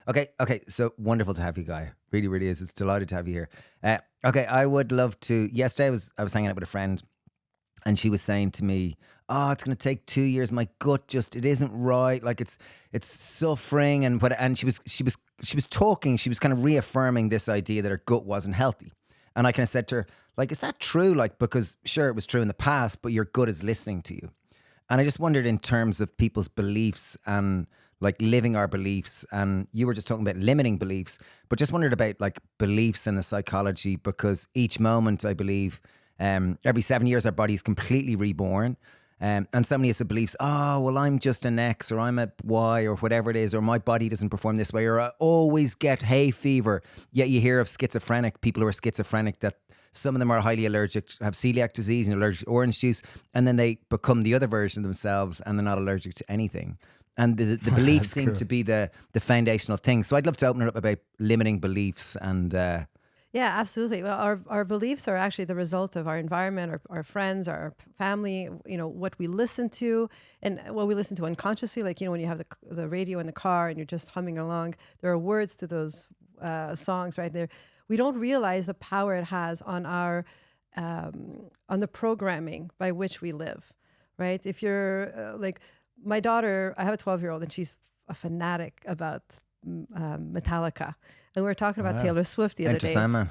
Okay. So wonderful to have you, Guy. Really, really is. It's delighted to have you here. Okay, I would love to. Yesterday, I was hanging out with a friend, and she was saying to me, "Oh, it's going to take 2 years. My gut just it isn't right. Like it's suffering." And she was talking. She was kind of reaffirming this idea that her gut wasn't healthy. And I kind of said to her, like, "Is that true? Like, because sure, it was true in the past, but your gut is listening to you." And I just wondered in terms of people's beliefs and like living our beliefs. And you were just talking about limiting beliefs, but just wondered about like beliefs and the psychology because each moment, I believe, every 7 years, our body is completely reborn. And so many of the beliefs, oh, well, I'm just an X or I'm a Y or whatever it is, or my body doesn't perform this way, or I always get hay fever. Yet you hear of schizophrenic, people who are schizophrenic, that some of them are highly allergic, have celiac disease and allergic to orange juice, and then they become the other version of themselves and they're not allergic to anything. And the beliefs seem to be the foundational thing. So I'd love to open it up about limiting beliefs and Yeah, absolutely. Well, our beliefs are actually the result of our environment, our friends, our family, what we listen to and what we listen to unconsciously. Like, when you have the radio in the car and you're just humming along, there are words to those songs right there. We don't realize the power it has on on the programming by which we live, right? If you're like my daughter, I have a 12-year-old and she's a fanatic about Metallica. And we were talking about Taylor Swift the other Enter day. Sandman.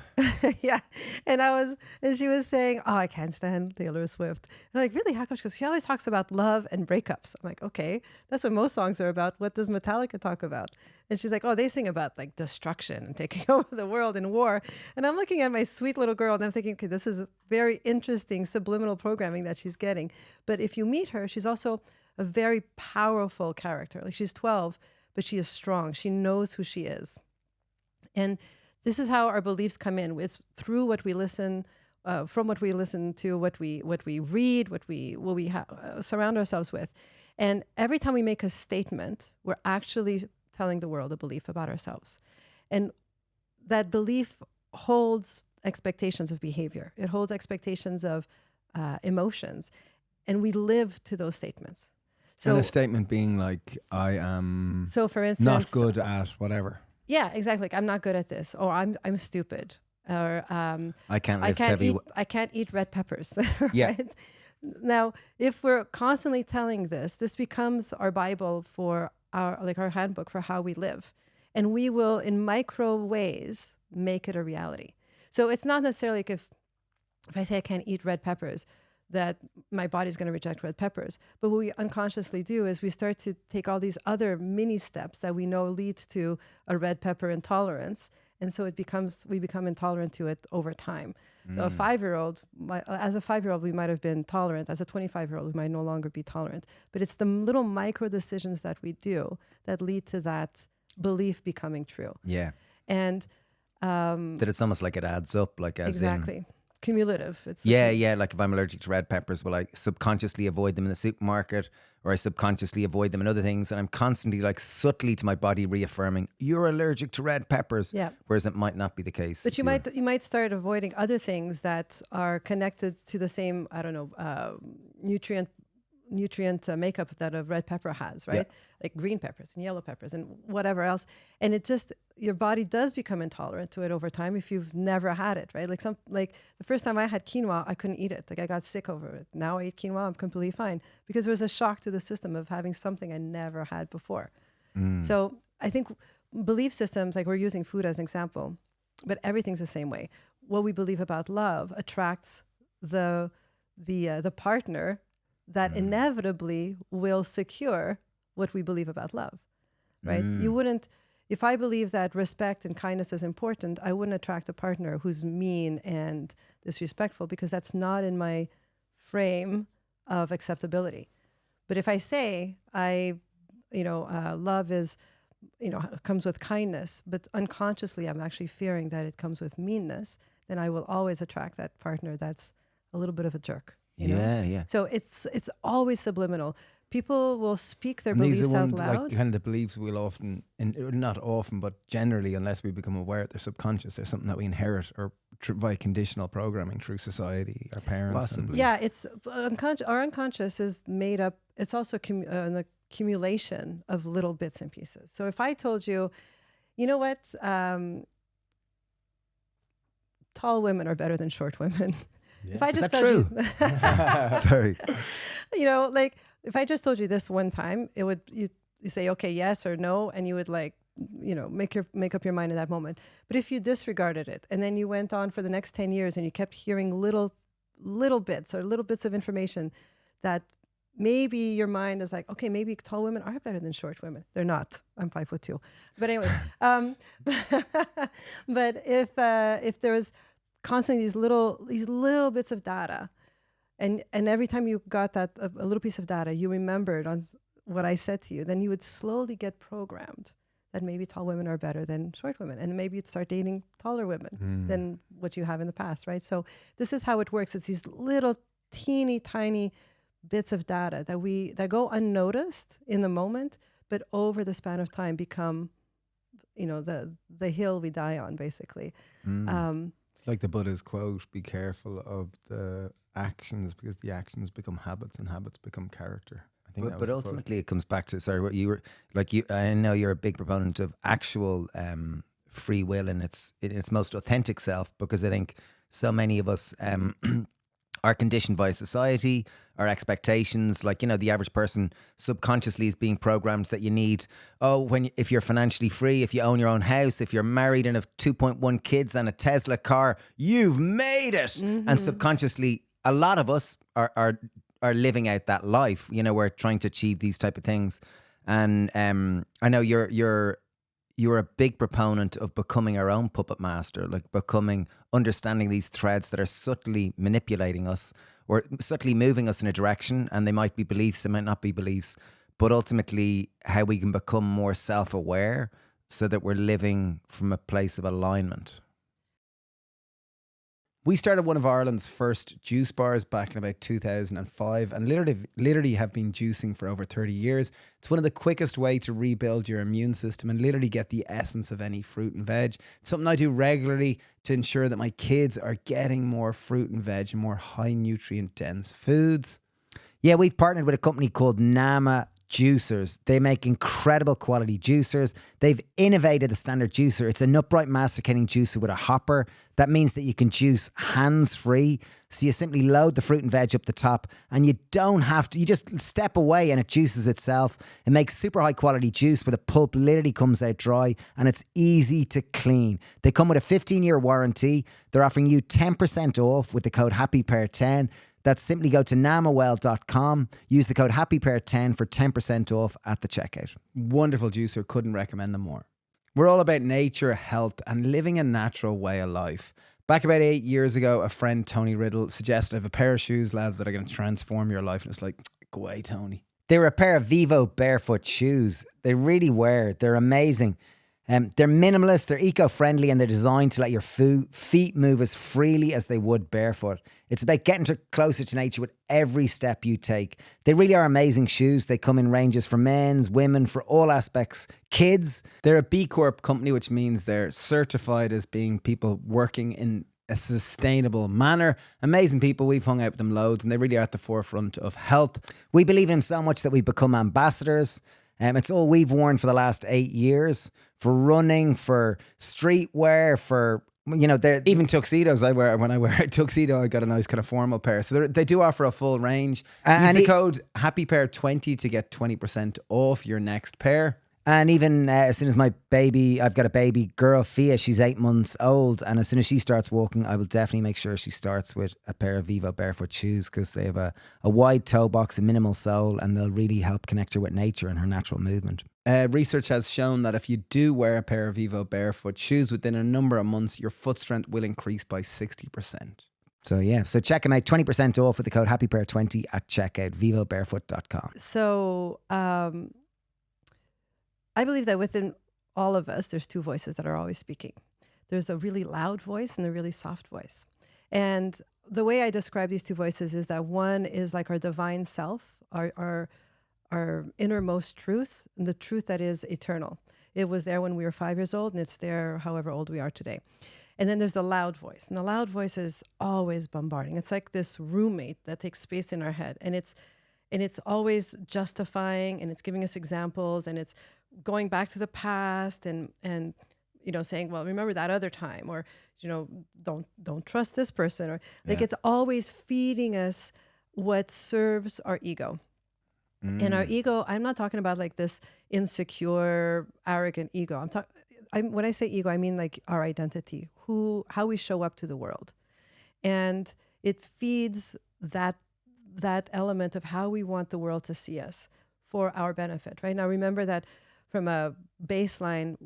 Yeah. And she was saying, oh, I can't stand Taylor Swift. And I'm like, really? How come? She goes, she always talks about love and breakups. I'm like, okay, that's what most songs are about. What does Metallica talk about? And she's like, oh, they sing about like destruction and taking over the world and war. And I'm looking at my sweet little girl and I'm thinking, okay, this is very interesting subliminal programming that she's getting. But if you meet her, she's also a very powerful character. Like she's 12, but she is strong. She knows who she is. And this is how our beliefs come in. It's through what we listen, from what we listen to, what we read, what we surround ourselves with. And every time we make a statement, we're actually telling the world a belief about ourselves. And that belief holds expectations of behavior. It holds expectations of emotions. And we live to those statements. So, and a statement being like, I am for instance, not good at whatever. Yeah, exactly. Like I'm not good at this, or I'm stupid, or I can't lift heavy. I can't eat red peppers. Yeah. Right? Now, if we're constantly telling this becomes our Bible for our handbook for how we live, and we will in micro ways make it a reality. So it's not necessarily like if I say I can't eat red peppers, that my body's going to reject red peppers. But what we unconsciously do is we start to take all these other mini steps that we know lead to a red pepper intolerance. And so we become intolerant to it over time. So as a 5-year-old, we might have been tolerant. As a 25-year-old, we might no longer be tolerant. But it's the little micro decisions that we do that lead to that belief becoming true. Yeah. And that it's almost like it adds up, like as exactly. Cumulative. It's yeah. Like if I'm allergic to red peppers, will I subconsciously avoid them in the supermarket, or I subconsciously avoid them in other things? And I'm constantly like subtly to my body reaffirming, you're allergic to red peppers. Yeah. Whereas it might not be the case. But you might start avoiding other things that are connected to the same, nutrient makeup that a red pepper has, right? Yeah. Like green peppers and yellow peppers and whatever else. And it just, your body does become intolerant to it over time if you've never had it, right? Like the first time I had quinoa, I couldn't eat it. Like I got sick over it. Now I eat quinoa, I'm completely fine because there was a shock to the system of having something I never had before. So I think belief systems, like we're using food as an example, but everything's the same way. What we believe about love attracts the partner that inevitably will secure what we believe about love, right? You wouldn't, if I believe that respect and kindness is important, I wouldn't attract a partner who's mean and disrespectful because that's not in my frame of acceptability. But if I say love is, comes with kindness, but unconsciously I'm actually fearing that it comes with meanness, then I will always attract that partner that's a little bit of a jerk. Yeah. So it's always subliminal. People will speak their beliefs out loud. Like kind of beliefs we'll often, not often, but generally, unless we become aware they're subconscious, they're something that we inherit or by conditional programming through society, our parents. Possibly. Yeah, it's our unconscious is made up. It's also an accumulation of little bits and pieces. So if I told you, You know what? Tall women are better than short women. If I Is just that told true? you, Sorry. you know, like if I just told you this one time, it would you say okay, yes or no, and you would like, you know, make up your mind in that moment. But if you disregarded it and then you went on for the next 10 years and you kept hearing little bits of information that maybe your mind is like, okay, maybe tall women are better than short women. They're not. I'm 5'2". But anyways, but if there was constantly these little bits of data, and every time you got that a little piece of data, you remembered on what I said to you, then you would slowly get programmed that maybe tall women are better than short women, and maybe you'd start dating taller women than what you have in the past, right? So this is how it works. It's these little teeny tiny bits of data that go unnoticed in the moment, but over the span of time become, you know, the hill we die on, basically. It's like the Buddha's quote: "Be careful of the actions, because the actions become habits, and habits become character." I think that was But the quote. ultimately, it comes back to, sorry, what you were like. I know you're a big proponent of actual free will in its most authentic self, because I think so many of us are conditioned by society, our expectations. Like, you know, the average person subconsciously is being programmed that you need, if you're financially free, if you own your own house, if you're married and have 2.1 kids and a Tesla car, you've made it. And subconsciously, a lot of us are living out that life. You know, we're trying to achieve these type of things. And I know you're a big proponent of becoming our own puppet master, like understanding these threads that are subtly manipulating us or subtly moving us in a direction. And they might be beliefs, they might not be beliefs, but ultimately how we can become more self-aware so that we're living from a place of alignment. We started one of Ireland's first juice bars back in about 2005 and literally have been juicing for over 30 years. It's one of the quickest way to rebuild your immune system and literally get the essence of any fruit and veg. It's something I do regularly to ensure that my kids are getting more fruit and veg and more high nutrient dense foods. Yeah, we've partnered with a company called Nama Juicers. They make incredible quality juicers. They've innovated the standard juicer. It's an upright masticating juicer with a hopper. That means that you can juice hands-free. So you simply load the fruit and veg up the top and you don't have to, you just step away and it juices itself. It makes super high quality juice where the pulp literally comes out dry and it's easy to clean. They come with a 15-year warranty. They're offering you 10% off with the code HAPPYPAIR10. That's simply go to namawell.com, use the code HAPPYPAIR10 for 10% off at the checkout. Wonderful juicer, couldn't recommend them more. We're all about nature, health, and living a natural way of life. Back about 8 years ago, a friend, Tony Riddle, suggested I have a pair of shoes, lads, that are going to transform your life. And it's like, go away, Tony. They were a pair of Vivo barefoot shoes. They really were. They're amazing. They're minimalist, they're eco-friendly, and they're designed to let your feet move as freely as they would barefoot. It's about getting closer to nature with every step you take. They really are amazing shoes. They come in ranges for men's, women, for all aspects, kids. They're a B Corp company, which means they're certified as being people working in a sustainable manner. Amazing people. We've hung out with them loads, and they really are at the forefront of health. We believe in them so much that we become ambassadors. It's all we've worn for the last 8 years, for running, for streetwear, for, you know, they're even tuxedos. When I wear a tuxedo, I got a nice kind of formal pair. So they do offer a full range. Use the code HAPPYPAIR20 to get 20% off your next pair. And even as soon as I've got a baby girl, Fia, she's 8 months old. And as soon as she starts walking, I will definitely make sure she starts with a pair of Vivo barefoot shoes, because they have a wide toe box, a minimal sole, and they'll really help connect her with nature and her natural movement. Research has shown that if you do wear a pair of Vivo barefoot shoes within a number of months, your foot strength will increase by 60%. So yeah, so check them out, 20% off with the code HAPPYPAIR20 at checkout, vivobarefoot.com. So, I believe that within all of us, there's two voices that are always speaking. There's a really loud voice and a really soft voice. And the way I describe these two voices is that one is like our divine self, our innermost truth, and the truth that is eternal. It was there when we were 5 years old, and it's there however old we are today. And then there's the loud voice. And the loud voice is always bombarding. It's like this roommate that takes space in our head. And it's always justifying, and it's giving us examples, and it's going back to the past and saying, well, remember that other time, or don't trust this person, or like it's always feeding us what serves our ego. And our ego, I'm not talking about like this insecure, arrogant ego. When I say ego, I mean like our identity, how we show up to the world. And it feeds that element of how we want the world to see us for our benefit, right? Now, remember that from a baseline,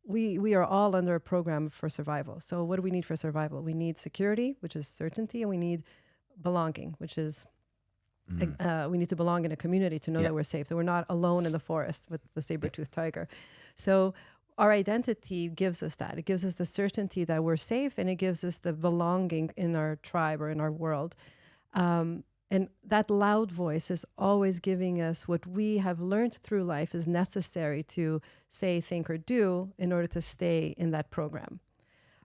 we are all under a program for survival. So what do we need for survival? We need security, which is certainty, and we need belonging, which is we need to belong in a community to know that we're safe, that we're not alone in the forest with the saber-toothed tiger. So our identity gives us that. It gives us the certainty that we're safe, and it gives us the belonging in our tribe or in our world. And that loud voice is always giving us what we have learned through life is necessary to say, think, or do in order to stay in that program.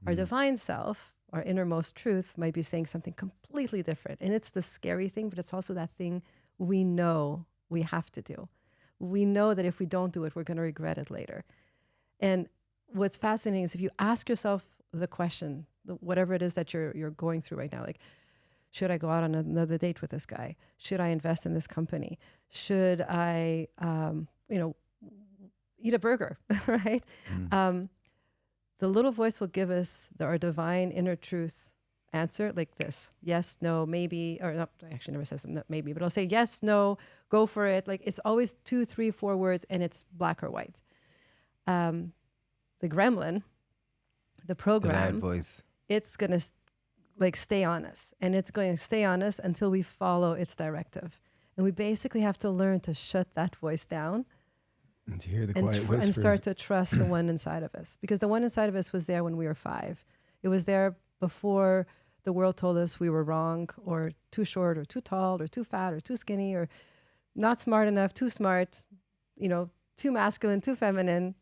Our divine self, our innermost truth, might be saying something completely different. And it's the scary thing, but it's also that thing we know we have to do. We know that if we don't do it, we're going to regret it later. And what's fascinating is if you ask yourself the question, whatever it is that you're going through right now, like, should I go out on another date with this guy? Should I invest in this company? Should I, eat a burger, right? The little voice will give us our divine inner truth answer like this: yes, no, maybe, or not. I actually never says maybe, but I'll say yes, no, go for it. Like it's always 2, 3, 4 words, and it's black or white. The gremlin, the program, The loud voice. it's gonna stay on us, and it's going to stay on us until we follow its directive. And we basically have to learn to shut that voice down And to hear the quiet whispers. and start to trust the one inside of us. Because the one inside of us was there when we were 5. It was there before the world told us we were wrong, or too short, or too tall, or too fat, or too skinny, or not smart enough, too smart, too masculine, too feminine.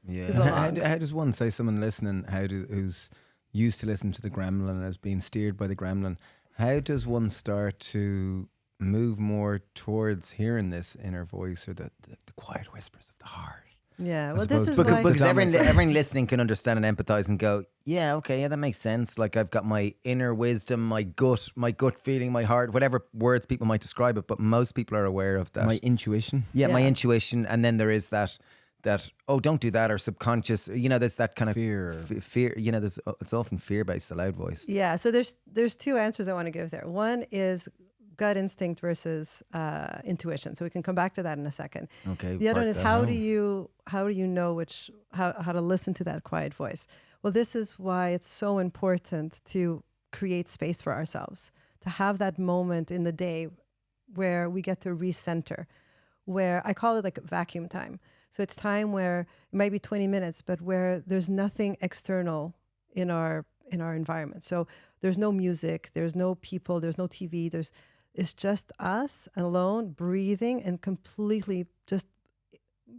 Yeah. How does one, say someone listening, who's used to listen to the gremlin and is being steered by the gremlin, how does one start to move more towards hearing this inner voice, or the quiet whispers of the heart? Yeah, well, this is why... Because everyone listening can understand and empathize and go, yeah, okay, yeah, that makes sense. Like I've got my inner wisdom, my gut feeling, my heart, whatever words people might describe it, but most people are aware of that. My intuition. Yeah, my Yeah. intuition. And then there is that, oh, don't do that, or subconscious, there's that kind of Fear. fear, it's often fear-based, the loud voice. Yeah, so there's 2 answers I want to give there. One is gut instinct versus intuition. So we can come back to that in a second. Okay. The other one is park how that do home. you know how to listen to that quiet voice? Well, this is why it's so important to create space for ourselves, to have that moment in the day where we get to recenter, where I call it like vacuum time. So it's time where it might be 20 minutes, but where there's nothing external in our environment. So there's no music, there's no people, there's no TV, it's just us alone, breathing, and completely just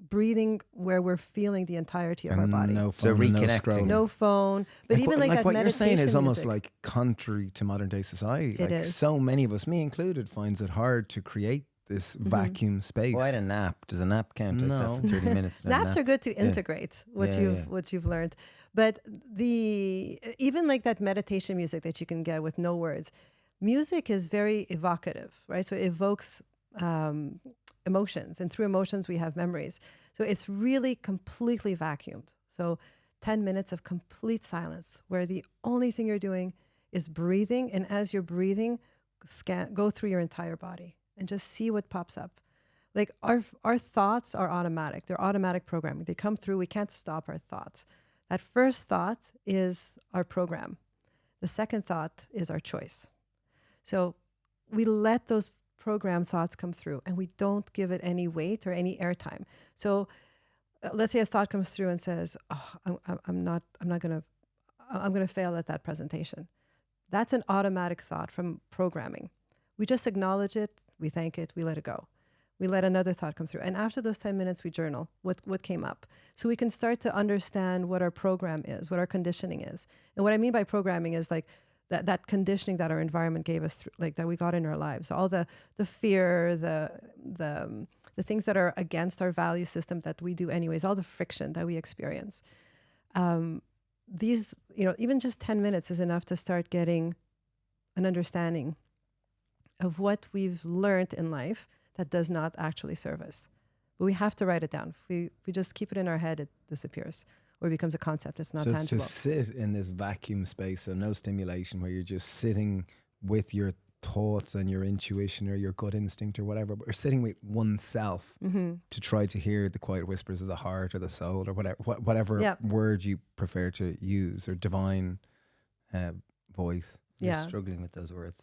breathing where we're feeling the entirety of our body. No So phone, reconnecting. no scrolling. No phone, but even like that what meditation you're saying is almost music. like contrary to modern day society. It Like is. so many of us, me included, finds it hard to create this vacuum space. Why a nap? Does a nap count? I said No. for 30 minutes. Naps are good to integrate what you've learned, but even like that meditation music that you can get with no words, music is very evocative, right? So it evokes emotions, and through emotions we have memories. So it's really completely vacuumed. So 10 minutes of complete silence where the only thing you're doing is breathing, and as you're breathing, go through your entire body and just see what pops up. Like our thoughts are automatic. They're automatic programming. They come through. We can't stop our thoughts. That first thought is our program. The second thought is our choice. So we let those program thoughts come through, and we don't give it any weight or any airtime. So let's say a thought comes through and says, "Oh, I'm gonna fail at that presentation." That's an automatic thought from programming. We just acknowledge it, we thank it, we let it go. We let another thought come through. And after those 10 minutes, we journal what came up. So we can start to understand what our program is, what our conditioning is. And what I mean by programming is like that conditioning that our environment gave us, like that we got in our lives, all the fear, the things that are against our value system that we do anyways, all the friction that we experience. These, even just 10 minutes is enough to start getting an understanding of what we've learned in life that does not actually serve us. But we have to write it down. If we just keep it in our head, it disappears or it becomes a concept. It's not so tangible. It's just sit in this vacuum space, so no stimulation, where you're just sitting with your thoughts and your intuition or your gut instinct or whatever, but you're sitting with oneself to try to hear the quiet whispers of the heart or the soul or whatever word you prefer to use, or divine voice. You're struggling with those words.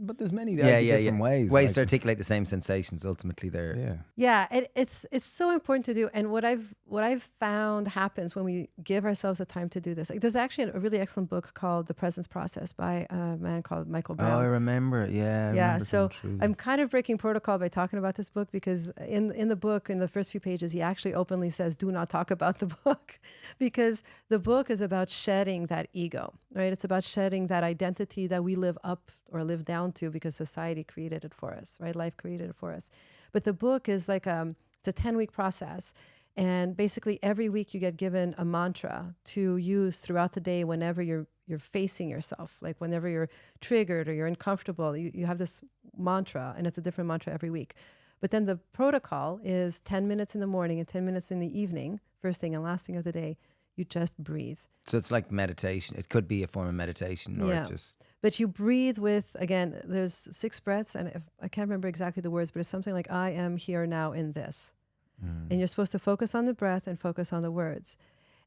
But there's many different ways. Ways to articulate the same sensations, ultimately there. It's so important to do. And what I've found happens when we give ourselves the time to do this. Like, there's actually a really excellent book called The Presence Process by a man called Michael Brown. Oh, I remember it. Yeah. So I'm kind of breaking protocol by talking about this book, because in the book, in the first few pages, he actually openly says, do not talk about the book, because the book is about shedding that ego, right? It's about shedding that identity that we live up or live down to because society created it for us, right? Life created it for us. But the book is like it's a 10-week process. And basically every week you get given a mantra to use throughout the day whenever you're facing yourself. Like whenever you're triggered or you're uncomfortable, you have this mantra, and it's a different mantra every week. But then the protocol is 10 minutes in the morning and 10 minutes in the evening, first thing and last thing of the day. You just breathe. So it's like meditation. It could be a form of meditation, or just. But you breathe with, again, there's 6 breaths, and I can't remember exactly the words, but it's something like, I am here now in this. And you're supposed to focus on the breath and focus on the words.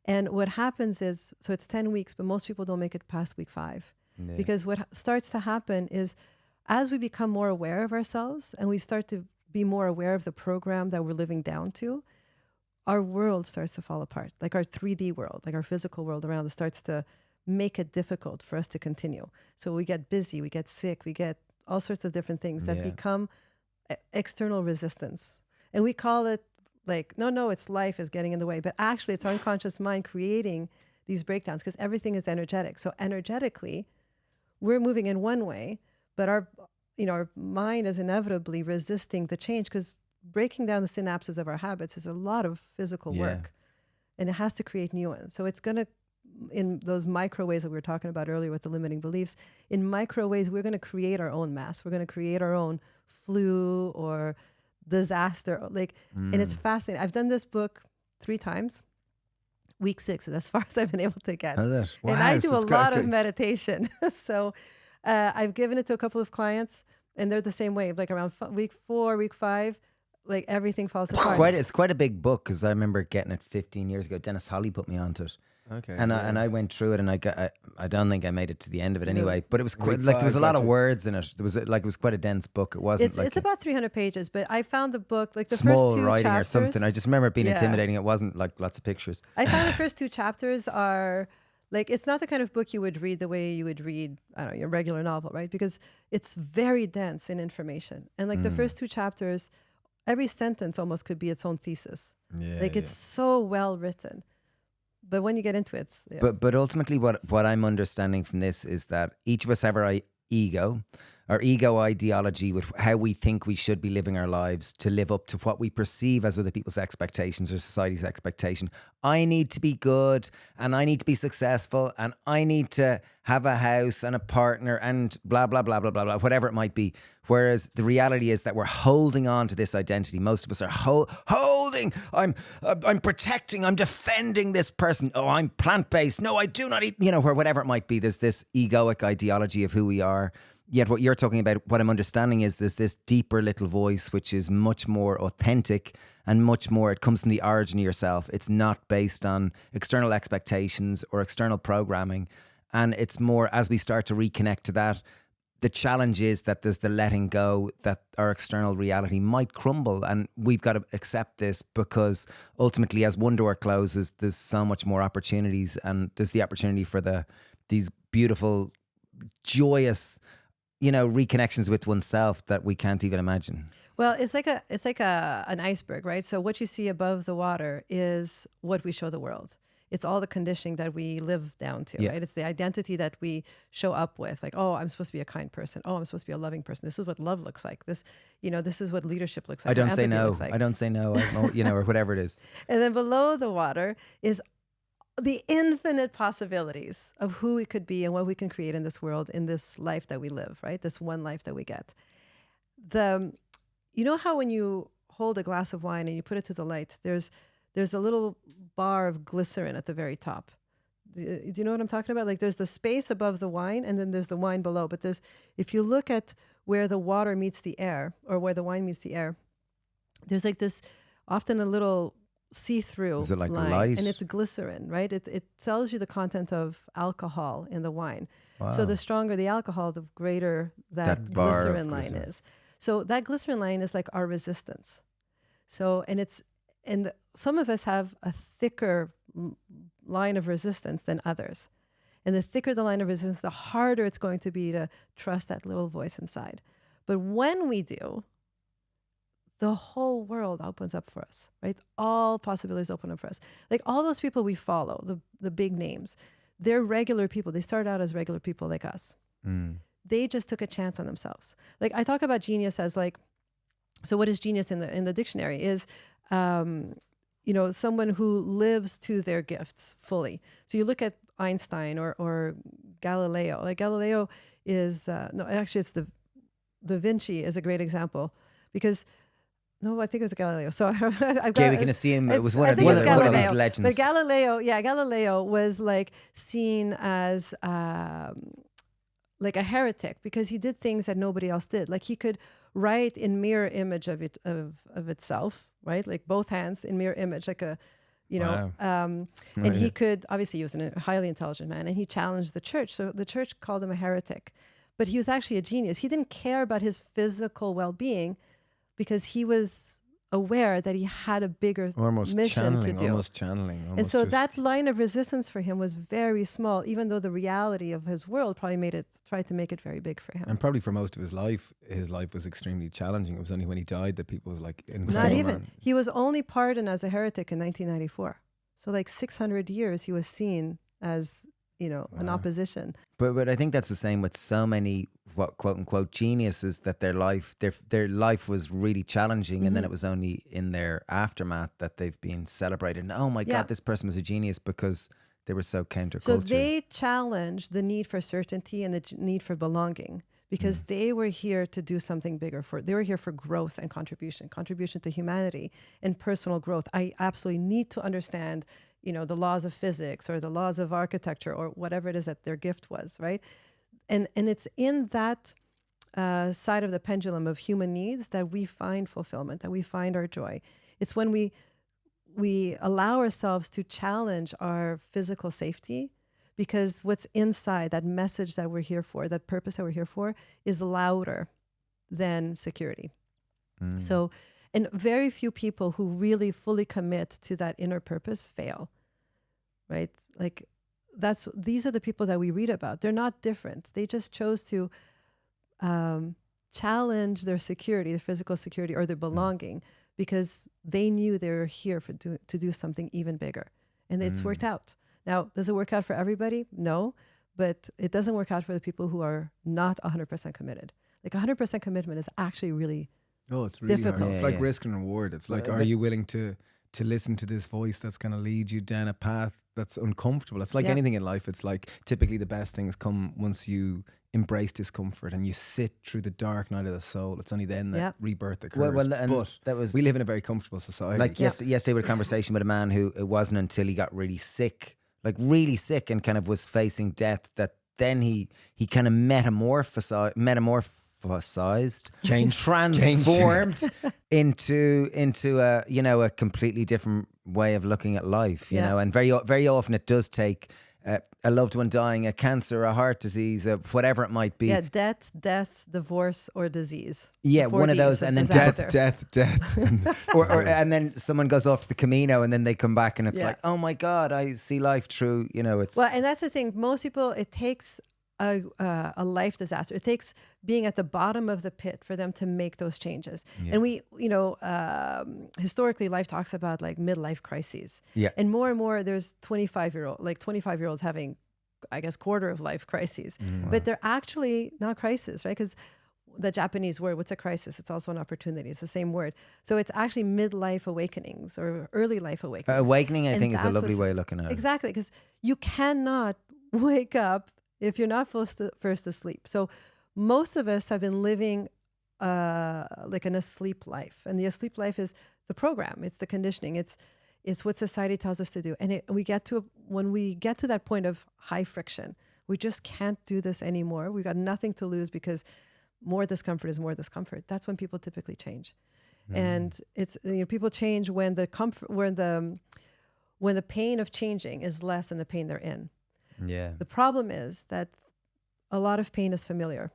And what happens is, so it's 10 weeks, but most people don't make it past week 5. Yeah. Because what starts to happen is, as we become more aware of ourselves and we start to be more aware of the program that we're living down to, our world starts to fall apart. Like our 3D world, like our physical world around us starts to make it difficult for us to continue. So we get busy, we get sick, we get all sorts of different things that become external resistance. And we call it like, no, it's life is getting in the way. But actually it's our unconscious mind creating these breakdowns, because everything is energetic. So energetically, we're moving in one way, but our mind is inevitably resisting the change, because breaking down the synapses of our habits is a lot of physical work, and it has to create new ones. So it's going to, in those micro ways that we were talking about earlier with the limiting beliefs, in micro ways, we're going to create our own mess. We're going to create our own flu or disaster. And it's fascinating. I've done this book 3 times. Week 6 is as far as I've been able to get. Wow, and I do a lot of meditation. So I've given it to a couple of clients, and they're the same way. Like around week 4, week 5, like everything falls apart. It's quite a big book, because I remember getting it 15 years ago. Dennis Holly put me onto it. Okay. And I went through it, and I don't think I made it to the end of it anyway. But it was quite, like, there was a lot of words in it. There was it was quite a dense book. It wasn't it's about 300 pages, but I found the book, like the small first 2 writing chapters, or something. I just remember it being intimidating. It wasn't like lots of pictures. I found the first 2 chapters are like, it's not the kind of book you would read the way you would read, I don't know, your regular novel, right? Because it's very dense in information. And like the first 2 chapters, every sentence almost could be its own thesis. It's so well written. But when you get into it, but ultimately, what I'm understanding from this is that each of us have our ego ideology with how we think we should be living our lives to live up to what we perceive as other people's expectations or society's expectation. I need to be good, and I need to be successful, and I need to have a house and a partner and blah, blah, blah, blah, blah, blah, whatever it might be. Whereas the reality is that we're holding on to this identity. Most of us are holding. I'm protecting. I'm defending this person. Oh, I'm plant-based. No, I do not eat, or whatever it might be. There's this egoic ideology of who we are. Yet what you're talking about, what I'm understanding is there's this deeper little voice, which is much more authentic and much more, it comes from the origin of yourself. It's not based on external expectations or external programming. And it's more, as we start to reconnect to that, the challenge is that there's the letting go, that our external reality might crumble, and we've got to accept this, because ultimately, as one door closes, there's so much more opportunities, and there's the opportunity for these beautiful, joyous, reconnections with oneself that we can't even imagine. Well, it's like an iceberg, right? So what you see above the water is what we show the world. It's all the conditioning that we live down to, Yeah. right? It's the identity that we show up with. Like, oh, I'm supposed to be a kind person. Oh, I'm supposed to be a loving person. This is what love looks like. This, this is what leadership looks like. I don't say empathy no. looks like. I don't say no. Or whatever it is. And then below the water is the infinite possibilities of who we could be and what we can create in this world, in this life that we live, right? This one life that we get. You know how when you hold a glass of wine and you put it to the light, there's a little bar of glycerin at the very top. Do you know what I'm talking about? Like there's the space above the wine and then there's the wine below. But if you look at where the water meets the air or where the wine meets the air, there's like this, often a little see-through Is it like line, light? and it's glycerin, right? It tells you the content of alcohol in the wine. Wow. So the stronger the alcohol, the greater that bar of glycerin line glycerin. is. So that glycerin line is like our resistance. So, some of us have a thicker line of resistance than others. And the thicker the line of resistance, the harder it's going to be to trust that little voice inside. But when we do, the whole world opens up for us, right? All possibilities open up for us. Like all those people we follow, the big names, they're regular people. They start out as regular people like us. They just took a chance on themselves. Like I talk about genius as like, so what is genius in the dictionary is, someone who lives to their gifts fully. So you look at Einstein or Galileo. Like Galileo is, it's Da Vinci is a great example because, no, I think it was Galileo. So I've got, Yeah, we can assume it was one I of think it's these Galileo. legends. But Galileo was like seen as like a heretic because he did things that nobody else did. Like he could write in mirror image of itself, right? Like both hands in mirror image, like a, Wow. and he could, obviously he was a highly intelligent man and he challenged the church. So the church called him a heretic, but he was actually a genius. He didn't care about his physical well-being because he was aware that he had a bigger mission to do. Almost channeling. And so that line of resistance for him was very small, even though the reality of his world probably tried to make it very big for him. And probably for most of his life was extremely challenging. It was only when he died that people was like, Not even. He was only pardoned as a heretic in 1994. So like 600 years he was seen as, an opposition. But I think that's the same with so many quote unquote geniuses, that their life was really challenging, and then it was only in their aftermath that they've been celebrated. And oh my God, this person was a genius because they were so counterculture. So they challenged the need for certainty and the need for belonging because they were here to do something bigger. They were here for growth and contribution to humanity and personal growth. I absolutely need to understand the laws of physics or the laws of architecture or whatever it is that their gift was, right? And it's in that side of the pendulum of human needs that we find fulfillment, that we find our joy. It's when we allow ourselves to challenge our physical safety, because what's inside, that message that we're here for, that purpose that we're here for, is louder than security. So, and very few people who really fully commit to that inner purpose fail, right? Like these are the people that we read about. They're not different. They just chose to challenge their security, their physical security or their belonging, because they knew they were here to do something even bigger. And it's worked out. Now, does it work out for everybody? No, but it doesn't work out for the people who are not 100% committed. Like 100% commitment is actually really it's really difficult. hard. It's like risk and reward. It's like, are you willing to listen to this voice that's going to lead you down a path that's uncomfortable? It's like anything in life. It's like typically the best things come once you embrace discomfort and you sit through the dark night of the soul. It's only then that rebirth occurs. But we live in a very comfortable society. Like yesterday with a conversation with a man who it wasn't until he got really sick, and kind of was facing death, that then he kind of metamorphosized, transformed into a completely different way of looking at life, you know. And very often it does take a loved one dying, a cancer, a heart disease, whatever it might be. Yeah, death, divorce, or disease. Yeah, one of those, and then death. and then someone goes off to the Camino, and then they come back, and it's like, oh my God, I see life through. It's well, and that's the thing. Most people, it takes a life disaster. It takes being at the bottom of the pit for them to make those changes. Yeah. And we, historically, life talks about like midlife crises. Yeah. And more, there's 25-year-olds having, I guess, quarter of life crises. But they're actually not crisis, right? Because the Japanese word, what's a crisis? It's also an opportunity. It's the same word. So it's actually midlife awakenings or early life awakenings. Awakening, I And think, is a that's lovely what's- way of looking at it. Exactly, because you cannot wake up if you're not first asleep. So most of us have been living like an asleep life. And the asleep life is the program. It's the conditioning. It's what society tells us to do. And when we get to that point of high friction, we just can't do this anymore. We've got nothing to lose because more discomfort is more discomfort. That's when people typically change. And it's people change when the comfort, when the pain of changing is less than the pain they're in. Yeah. The problem is that a lot of pain is familiar,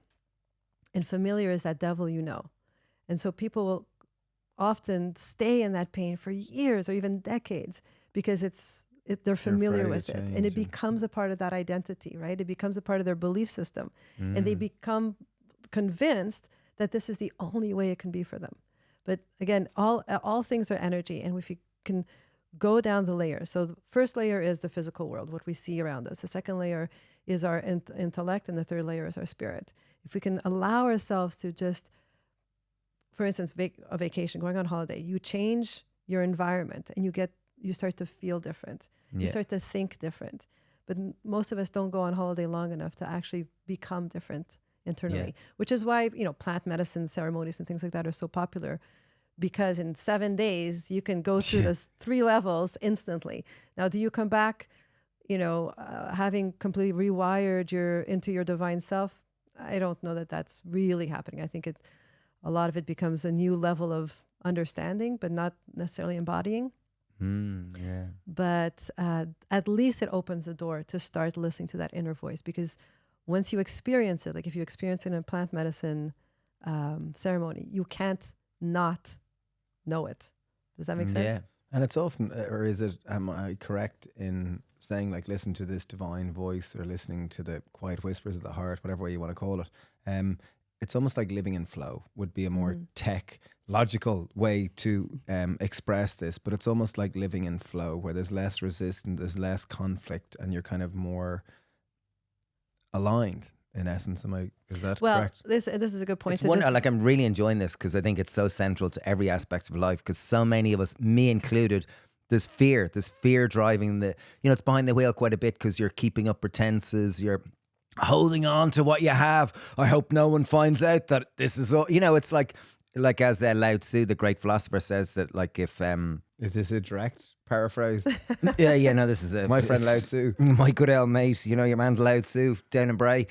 and familiar is that devil you know. And so people will often stay in that pain for years or even decades because they're familiar afraid with of it, and change, it becomes a part of that identity, right? It becomes a part of their belief system, and they become convinced that this is the only way it can be for them. But again, all things are energy, and if you can go down the layers. So the first layer is the physical world, what we see around us. The second layer is our intellect, and the third layer is our spirit. If we can allow ourselves to just, for instance, a vacation, going on holiday, you change your environment and you start to feel different. You Yeah. start to think different. But most of us don't go on holiday long enough to actually become different internally, which is why, plant medicine ceremonies and things like that are so popular, because in 7 days you can go through this 3 levels instantly. Now, do you come back, having completely rewired into your divine self? I don't know that that's really happening. I think a lot of it becomes a new level of understanding, but not necessarily embodying. Yeah. But at least it opens the door to start listening to that inner voice, because once you experience it, like if you experience it in a plant medicine ceremony, you can't not know it. Does that make sense? Yeah. And it's often, or is it, am I correct in saying like listen to this divine voice or listening to the quiet whispers of the heart, whatever way you want to call it? It's almost like living in flow would be a more tech logical way to express this, but it's almost like living in flow where there's less resistance, there's less conflict, and you're kind of more aligned. In essence, is that correct? This is a good point. Like I'm really enjoying this because I think it's so central to every aspect of life, because so many of us, me included, there's fear driving it's behind the wheel quite a bit because you're keeping up pretenses, you're holding on to what you have. I hope no one finds out that this is all, it's like as Lao Tzu, the great philosopher, says that like if Is this a direct paraphrase? no, this is My friend Lao Tzu. my good old mate, your man's Lao Tzu down in Bray.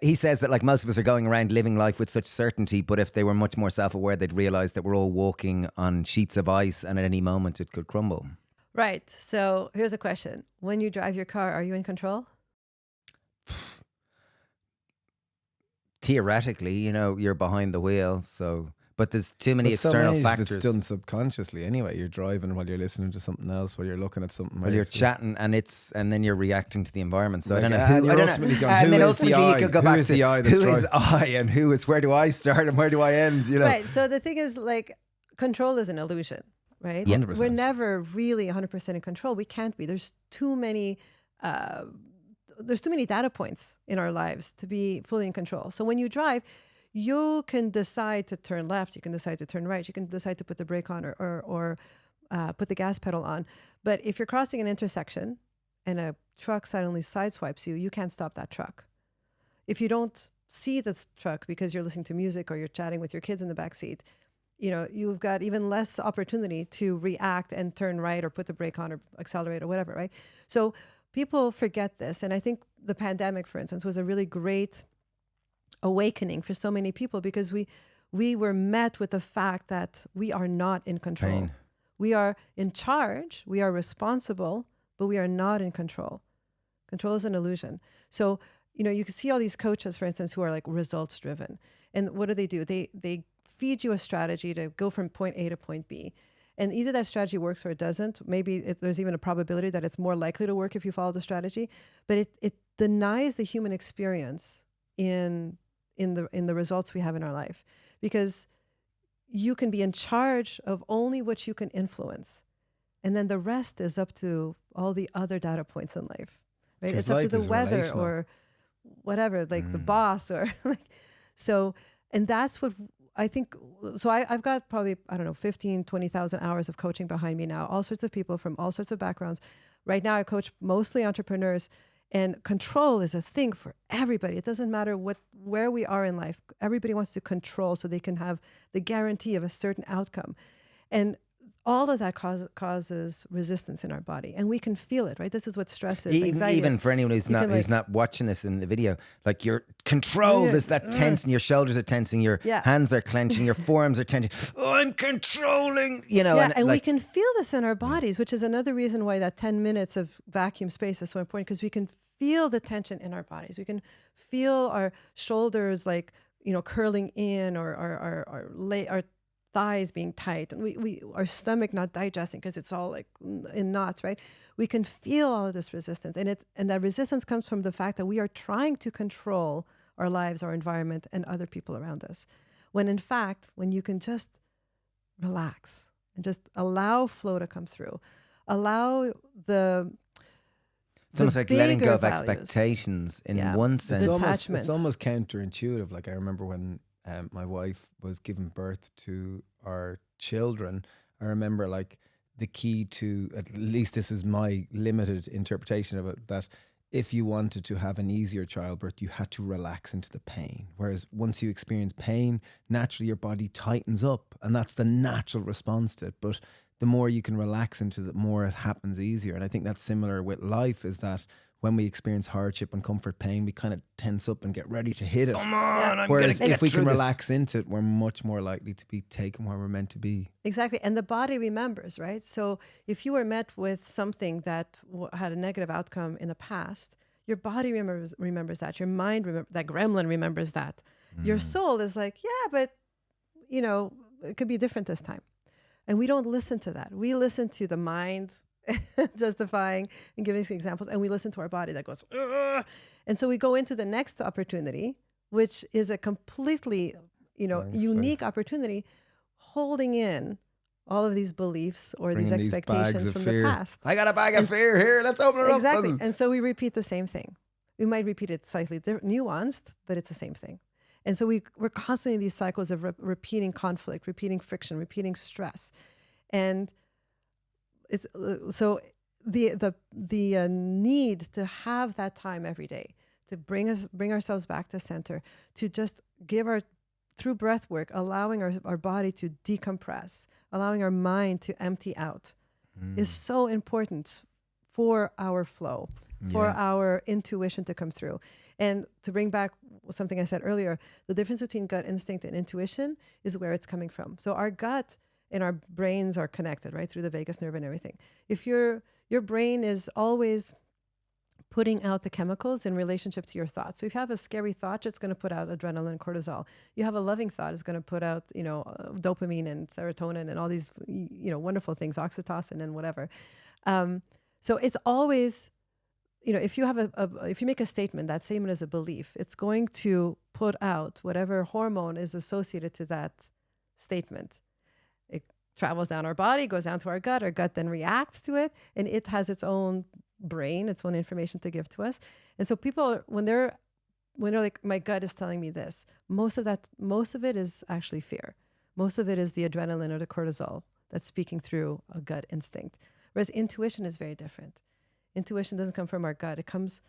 He says that like most of us are going around living life with such certainty, but if they were much more self-aware, they'd realize that we're all walking on sheets of ice and at any moment it could crumble. Right. So here's a question. When you drive your car, are you in control? Theoretically, you're behind the wheel, but there's too many external factors. It's done subconsciously anyway. You're driving while you're listening to something else, while you're looking at something. Well, you're chatting, and then you're reacting to the environment. So I don't know and who. you're I don't ultimately know. going, And who then is ultimately the you I? could go Who back is to the I that's who is driving? I and who is where do I start and where do I end? Right. So the thing is, like, control is an illusion, right? Yeah. 100%. We're never really 100% in control. We can't be. There's too many data points in our lives to be fully in control. So when you drive, you can decide to turn left, you can decide to turn right, you can decide to put the brake on or put the gas pedal on. But if you're crossing an intersection and a truck suddenly sideswipes you, you can't stop that truck. If you don't see this truck because you're listening to music or you're chatting with your kids in the back seat, you've got even less opportunity to react and turn right or put the brake on or accelerate or whatever, right? So people forget this. And I think the pandemic, for instance, was a really great awakening for so many people, because we were met with the fact that we are not in control. Pain. We are in charge, we are responsible, but we are not in control. Control is an illusion. So, you can see all these coaches, for instance, who are like results driven. And what do? They feed you a strategy to go from point A to point B. And either that strategy works or it doesn't. Maybe there's even a probability that it's more likely to work if you follow the strategy, but it denies the human experience in the results we have in our life, because you can be in charge of only what you can influence, and then the rest is up to all the other data points in life, right? 'Cause It's up to life the is weather relational. or whatever, like the boss or like, so, and that's what I think. So I've got probably, I don't know, 15, 20,000 hours of coaching behind me now, all sorts of people from all sorts of backgrounds. Right now I coach mostly entrepreneurs, and control is a thing for everybody. It doesn't matter where we are in life. Everybody wants to control so they can have the guarantee of a certain outcome. And all of that causes resistance in our body, and we can feel it, right? This is what stress is. Anxiety Even is. for anyone who's You not can, who's like- not watching this in the video, like your control is that tense, and your shoulders are tensing, your Yeah. hands are clenching, your forearms are tensing. Oh, I'm controlling, Yeah, and we like, can feel this in our bodies, which is another reason why that 10 minutes of vacuum space is so important, because we can feel the tension in our bodies. We can feel our shoulders like, curling in, or our thighs being tight, and our stomach not digesting because it's all like in knots, right? We can feel all of this resistance, and that resistance comes from the fact that we are trying to control our lives, our environment, and other people around us. When in fact, when you can just relax and just allow flow to come through, allow it's almost like letting go bigger of values. expectations in Yeah, one the sense. detachment. It's almost counterintuitive. Like, I remember when my wife was giving birth to our children, I remember, like, the key to, at least this is my limited interpretation of it, that if you wanted to have an easier childbirth, you had to relax into the pain. Whereas once you experience pain, naturally your body tightens up, and that's the natural response to it. But the more you can relax into it, the more it happens easier. And I think that's similar with life, is that when we experience hardship and comfort pain, we kind of tense up and get ready to hit it. Come on, I'm Whereas gonna get if we can through this. relax into it, we're much more likely to be taken where we're meant to be. Exactly. And the body remembers, right? So if you were met with something that had a negative outcome in the past, your body remembers that. Your mind, that gremlin remembers that. Your soul is like, yeah, but, it could be different this time. And we don't listen to that. We listen to the mind justifying and giving us examples, and we listen to our body that goes, ugh. And so we go into the next opportunity, which is a completely, unique opportunity, holding in all of these beliefs or these Bringing these expectations bags of from fear. the past. I got a bag of And fear here. Let's open it Exactly. up. And so we repeat the same thing. We might repeat it slightly nuanced, but it's the same thing. And so we're constantly in these cycles of repeating conflict, repeating friction, repeating stress. And it's, so the need to have that time every day, to bring ourselves back to center, to just give through breath work, allowing our body to decompress, allowing our mind to empty out, is so important for our flow, for our intuition to come through. And to bring back something I said earlier, the difference between gut instinct and intuition is where it's coming from. So our gut and our brains are connected, right, through the vagus nerve and everything. If your brain is always putting out the chemicals in relationship to your thoughts. So if you have a scary thought, it's going to put out adrenaline and cortisol. You have a loving thought, it's going to put out, dopamine and serotonin and all these, wonderful things, oxytocin and whatever. So it's always, if you have if you make a statement, that statement is a belief, it's going to put out whatever hormone is associated to that statement. It travels down our body, goes down to our gut then reacts to it, and it has its own brain, its own information to give to us. And so people, when they're like, my gut is telling me this, most of it is actually fear. Most of it is the adrenaline or the cortisol that's speaking through a gut instinct. Whereas intuition is very different. Intuition doesn't come from our gut. It comes,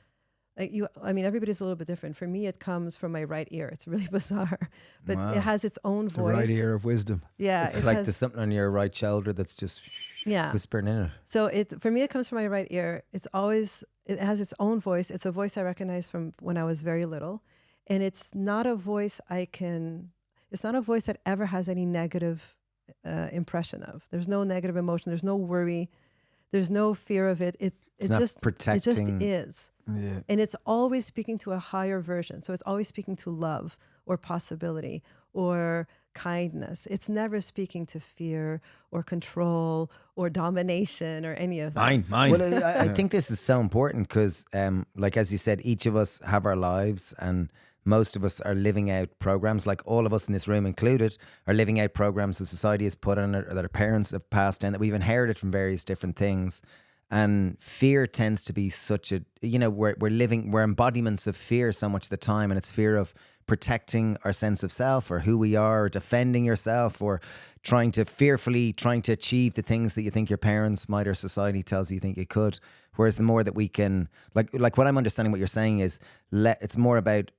everybody's a little bit different. For me, it comes from my right ear. It's really bizarre, but Wow. it has its own The voice. right ear of wisdom. Yeah. It's like there's something on your right shoulder that's just whispering in it. So for me, it comes from my right ear. It has its own voice. It's a voice I recognize from when I was very little. And it's not a voice that ever has any negative impression of. There's no negative emotion. There's no worry. There's no fear of it. It just is. Yeah. And it's always speaking to a higher version. So it's always speaking to love or possibility or kindness. It's never speaking to fear or control or domination or any of that. Mine. Well, I think this is so important because, like as you said, each of us have our lives, and most of us are living out programs. Like all of us in this room included are living out programs that society has put on it, or that our parents have passed down, that we've inherited from various different things. And fear tends to be such a, we're embodiments of fear so much of the time. And it's fear of protecting our sense of self or who we are, or defending yourself, or fearfully trying to achieve the things that you think your parents might, or society tells you think you could. Whereas the more that we can, like what I'm understanding what you're saying is, it's more about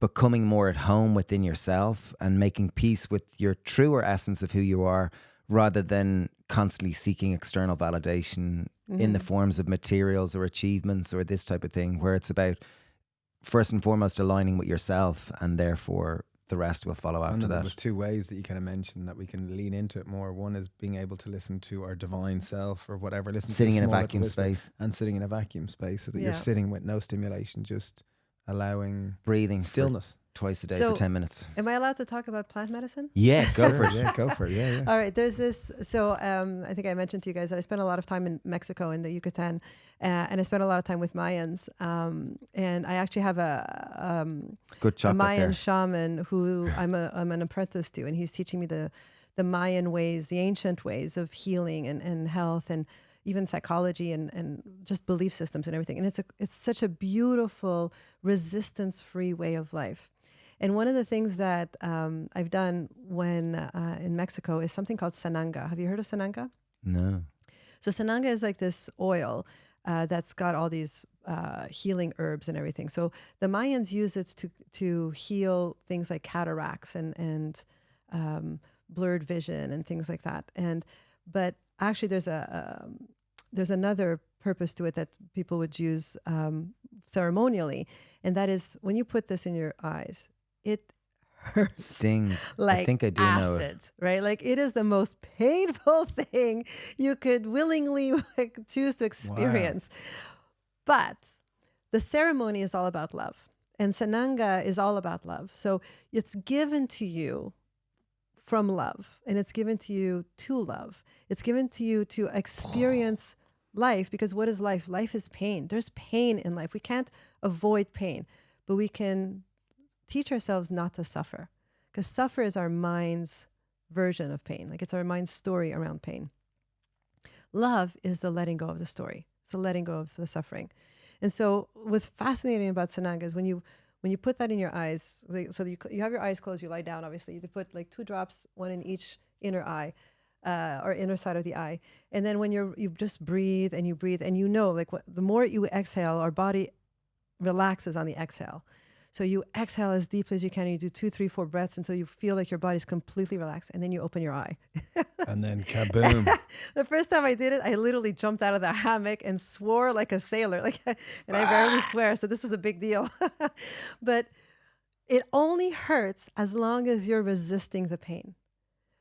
becoming more at home within yourself and making peace with your truer essence of who you are, rather than constantly seeking external validation in the forms of materials or achievements or this type of thing, where it's about first and foremost aligning with yourself, and therefore the rest will follow after that. There's two ways that you kind of mentioned that we can lean into it more. One is being able to listen to our divine self or whatever, sitting in a vacuum space, and sitting in a vacuum space, so that you're sitting with no stimulation, just allowing breathing, stillness. Twice a day for 10 minutes. Am I allowed to talk about plant medicine? Yeah, go for it. Yeah, go for it. Yeah. All right. There's this. So I think I mentioned to you guys that I spent a lot of time in Mexico, in the Yucatan, and I spent a lot of time with Mayans. And I actually have a Mayan shaman who I'm an apprentice to, and he's teaching me the Mayan ways, the ancient ways of healing and health, and even psychology and just belief systems and everything. And it's such a beautiful, resistance-free way of life. And one of the things that I've done when in Mexico is something called sananga. Have you heard of sananga? No. So sananga is like this oil that's got all these healing herbs and everything. So the Mayans use it to heal things like cataracts and blurred vision and things like that. But actually, there's another purpose to it that people would use ceremonially, and that is when you put this in your eyes, it hurts. Stings. Like I think I do acid, know. right? Like it is the most painful thing you could willingly choose to experience. Wow. But the ceremony is all about love, and sananga is all about love. So it's given to you from love, and it's given to you to love. It's given to you to experience life, because what is life? Life is pain. There's pain in life. We can't avoid pain, but we can teach ourselves not to suffer, because suffer is our mind's version of pain. Like it's our mind's story around pain. Love is the letting go of the story. It's the letting go of the suffering. And so what's fascinating about sananga is when you put that in your eyes, so you have your eyes closed, you lie down, obviously, you put like 2 drops, one in each inner eye, or inner side of the eye. And then when you just breathe, and like the more you exhale, our body relaxes on the exhale. So you exhale as deeply as you can. And you do 2, 3, 4 breaths until you feel like your body's completely relaxed. And then you open your eye. And then kaboom. The first time I did it, I literally jumped out of the hammock and swore like a sailor. And I rarely swear, so this is a big deal. But it only hurts as long as you're resisting the pain.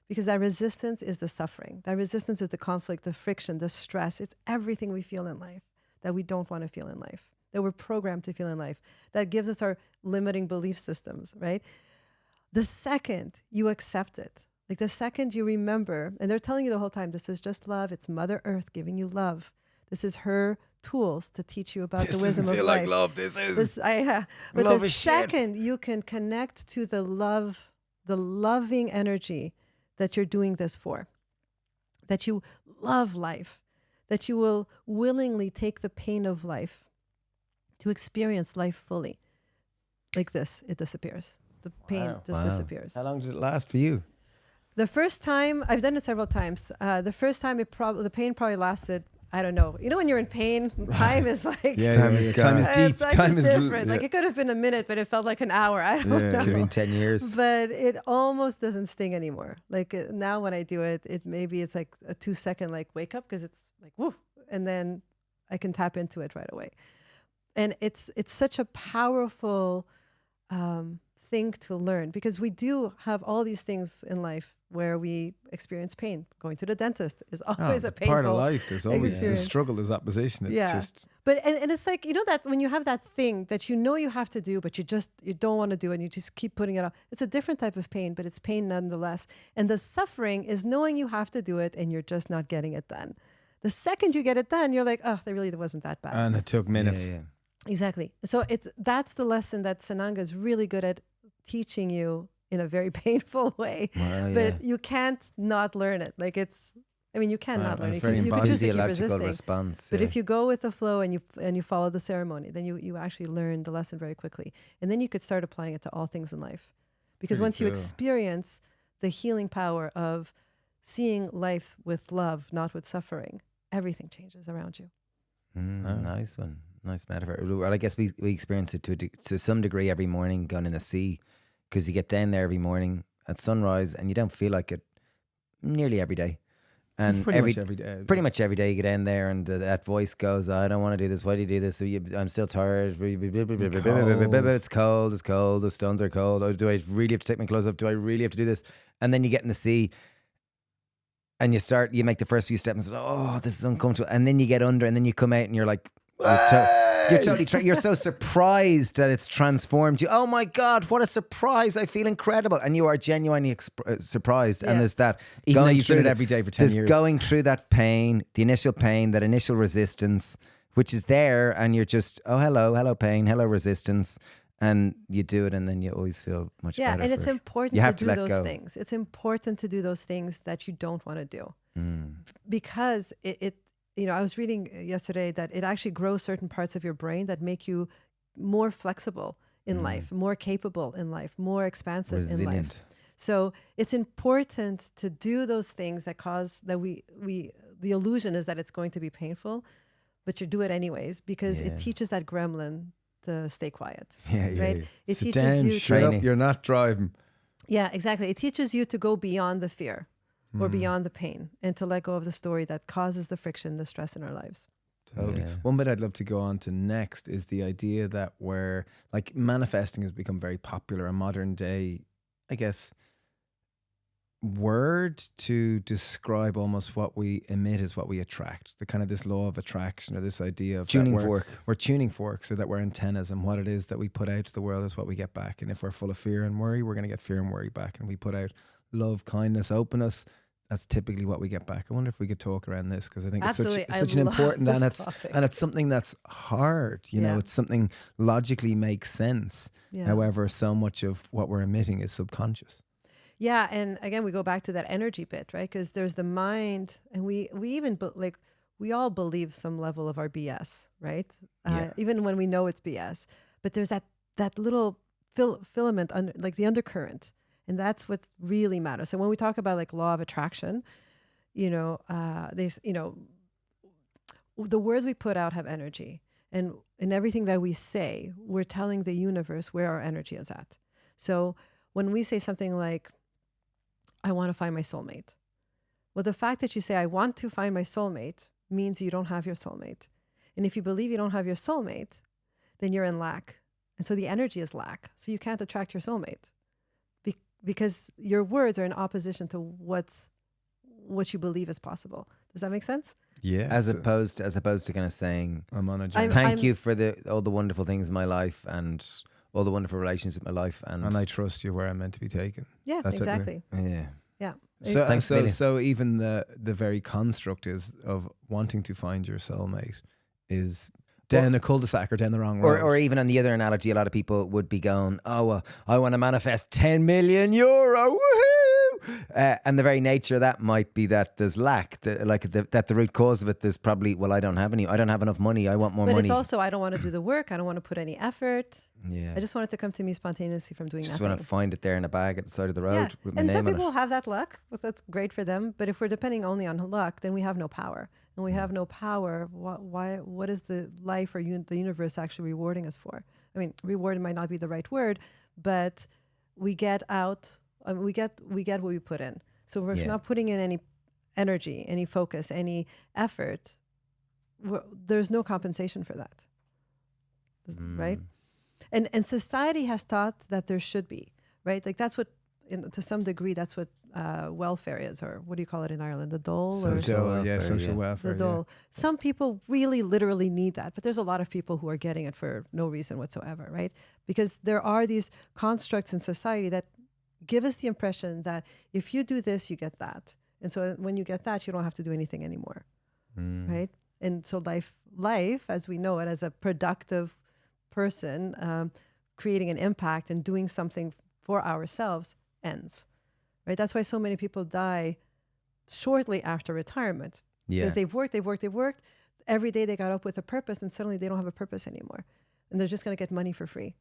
Because that resistance is the suffering. That resistance is the conflict, the friction, the stress. It's everything we feel in life that we don't want to feel in life, that we're programmed to feel in life, that gives us our limiting belief systems, right? The second you accept it, like the second you remember, and they're telling you the whole time, this is just love. It's Mother Earth giving you love. This is her tools to teach you about the wisdom of life. This doesn't feel like love. This is. But love the second you can connect to the love, the loving energy that you're doing this for, that you love life, that you will willingly take the pain of life to experience life fully. Like this, it disappears. The pain disappears. How long did it last for you? The first time, I've done it several times. The first time, the pain probably lasted, I don't know. You know when you're in pain, time is like... Time is deep. Time is different. Like it could have been a minute, but it felt like an hour. I don't know. Could have been 10 years. But it almost doesn't sting anymore. Like now when I do it, it's like a 2-second like wake up, because it's like, woo. And then I can tap into it right away. And it's such a powerful thing to learn, because we do have all these things in life where we experience pain. Going to the dentist is always a painful part of life. There's always a experience. struggle, there's opposition. It's just But and it's like, you know, that when you have that thing that you know you have to do, but you don't want to do it, and you just keep putting it off. It's a different type of pain, but it's pain nonetheless. And the suffering is knowing you have to do it and you're just not getting it done. The second you get it done, you're like, oh, it wasn't that bad. and it took minutes. Yeah. Exactly. So that's the lesson that Sananga is really good at teaching you in a very painful way. Well, But you can't not learn it. Like you cannot learn it's it. very You could choose to keep physiological resisting. response. But yeah. if you go with the flow and you follow the ceremony, then you actually learn the lesson very quickly. And then you could start applying it to all things in life. Because Pretty once you cool. experience the healing power of seeing life with love, not with suffering, everything changes around you. Nice one. Nice metaphor. Well, I guess we experience it to some degree every morning going in the sea, because you get down there every morning at sunrise and you don't feel like it nearly every day. And Pretty much every day. Pretty much every day you get in there and that voice goes, I don't want to do this. Why do you do this? So I'm still tired. It's cold. It's cold. The stones are cold. Oh, do I really have to take my clothes off? Do I really have to do this? And then you get in the sea and you make the first few steps and say, oh, this is uncomfortable. And then you get under and then you come out and you're like, you're so surprised that it's transformed you. Oh my God, what a surprise. I feel incredible. And you are genuinely surprised. Yeah. And there's that Even though going you've through done it the- every day for 10 there's years. going through that pain, the initial pain, that initial resistance, which is there. And you're just, oh, hello pain, hello resistance. And you do it and then you always feel much better. Yeah, and it's for it. important You have to to do let those go. things. It's important to do those things that you don't want to do. Because I was reading yesterday that it actually grows certain parts of your brain that make you more flexible in life, more capable in life, more expansive in life. Resilient. So it's important to do those things that cause that the illusion is that it's going to be painful, but you do it anyways because it Yeah. teaches that gremlin to stay quiet. Yeah, Right? yeah. It Sit teaches down, you shut Training. up, you're not driving. Yeah, exactly. It teaches you to go beyond the fear or beyond the pain and to let go of the story that causes the friction, the stress in our lives. Totally. Yeah. One bit I'd love to go on to next is the idea that we're like manifesting has become very popular, a modern day, I guess, word to describe almost what we emit is what we attract. The kind of this law of attraction, or this idea of that Tuning we're- fork. We're tuning forks, so that we're antennas, and what it is that we put out to the world is what we get back. And if we're full of fear and worry, we're going to get fear and worry back. And we put out love, kindness, openness. That's typically what we get back. I wonder if we could talk around this, because I think Absolutely. it's such I an love important this topic. and it's something that's hard. You know, Yeah. it's something logically makes sense. Yeah. However, so much of what we're emitting is subconscious. Yeah, and again, we go back to that energy bit, right? Because there's the mind, and we even we all believe some level of our BS, right? Yeah. Even when we know it's BS, but there's that little filament under, like the undercurrent, and that's what really matters. So when we talk about like law of attraction, the words we put out have energy, and in everything that we say, we're telling the universe where our energy is at. So when we say something like, I want to find my soulmate. Well, the fact that you say, I want to find my soulmate means you don't have your soulmate. And if you believe you don't have your soulmate, then you're in lack. And so the energy is lack. So you can't attract your soulmate because your words are in opposition to what you believe is possible. Does that make sense? Yeah. As opposed to kind of saying, I'm on a journey. thank you for all the wonderful things in my life and all the wonderful relationships in my life. And Yeah, That's it, really. exactly. yeah. Yeah. So, Thanks a million. so even the very construct is of wanting to find your soulmate is down a cul-de-sac or down the wrong road. Or even on the other analogy, a lot of people would be going, oh, well, I want to manifest 10 million euro. Woohoo! And the very nature of that might be that there's lack, that the root cause of it is probably, well, I don't have enough money. I want more But money. it's also, I don't want to do the work. I don't want to put any effort. Yeah. I just want it to come to me spontaneously from doing Just nothing. want to find it there in a bag at the side of the road with my And name some on people it. have that luck. Well, that's great for them. But if we're depending only on luck, then we have no power. And we have no power. What is the life or the universe actually rewarding us for? I mean, reward might not be the right word, but we get out. We get what we put in. So if we're not putting in any energy, any focus, any effort, there's no compensation for that. Right? And society has thought that there should be, right? Like that's what, to some degree, that's what welfare is, or what do you call it in Ireland? The dole? Or Social welfare, yeah, social yeah. welfare. the dole. Some people really literally need that, but there's a lot of people who are getting it for no reason whatsoever, right? Because there are these constructs in society that give us the impression that if you do this, you get that. And so when you get that, you don't have to do anything anymore, right? And so life, as we know it, as a productive person, creating an impact and doing something for ourselves ends, right? That's why so many people die shortly after retirement. Yeah. Because they've worked. Every day they got up with a purpose, and suddenly they don't have a purpose anymore. And they're just going to get money for free.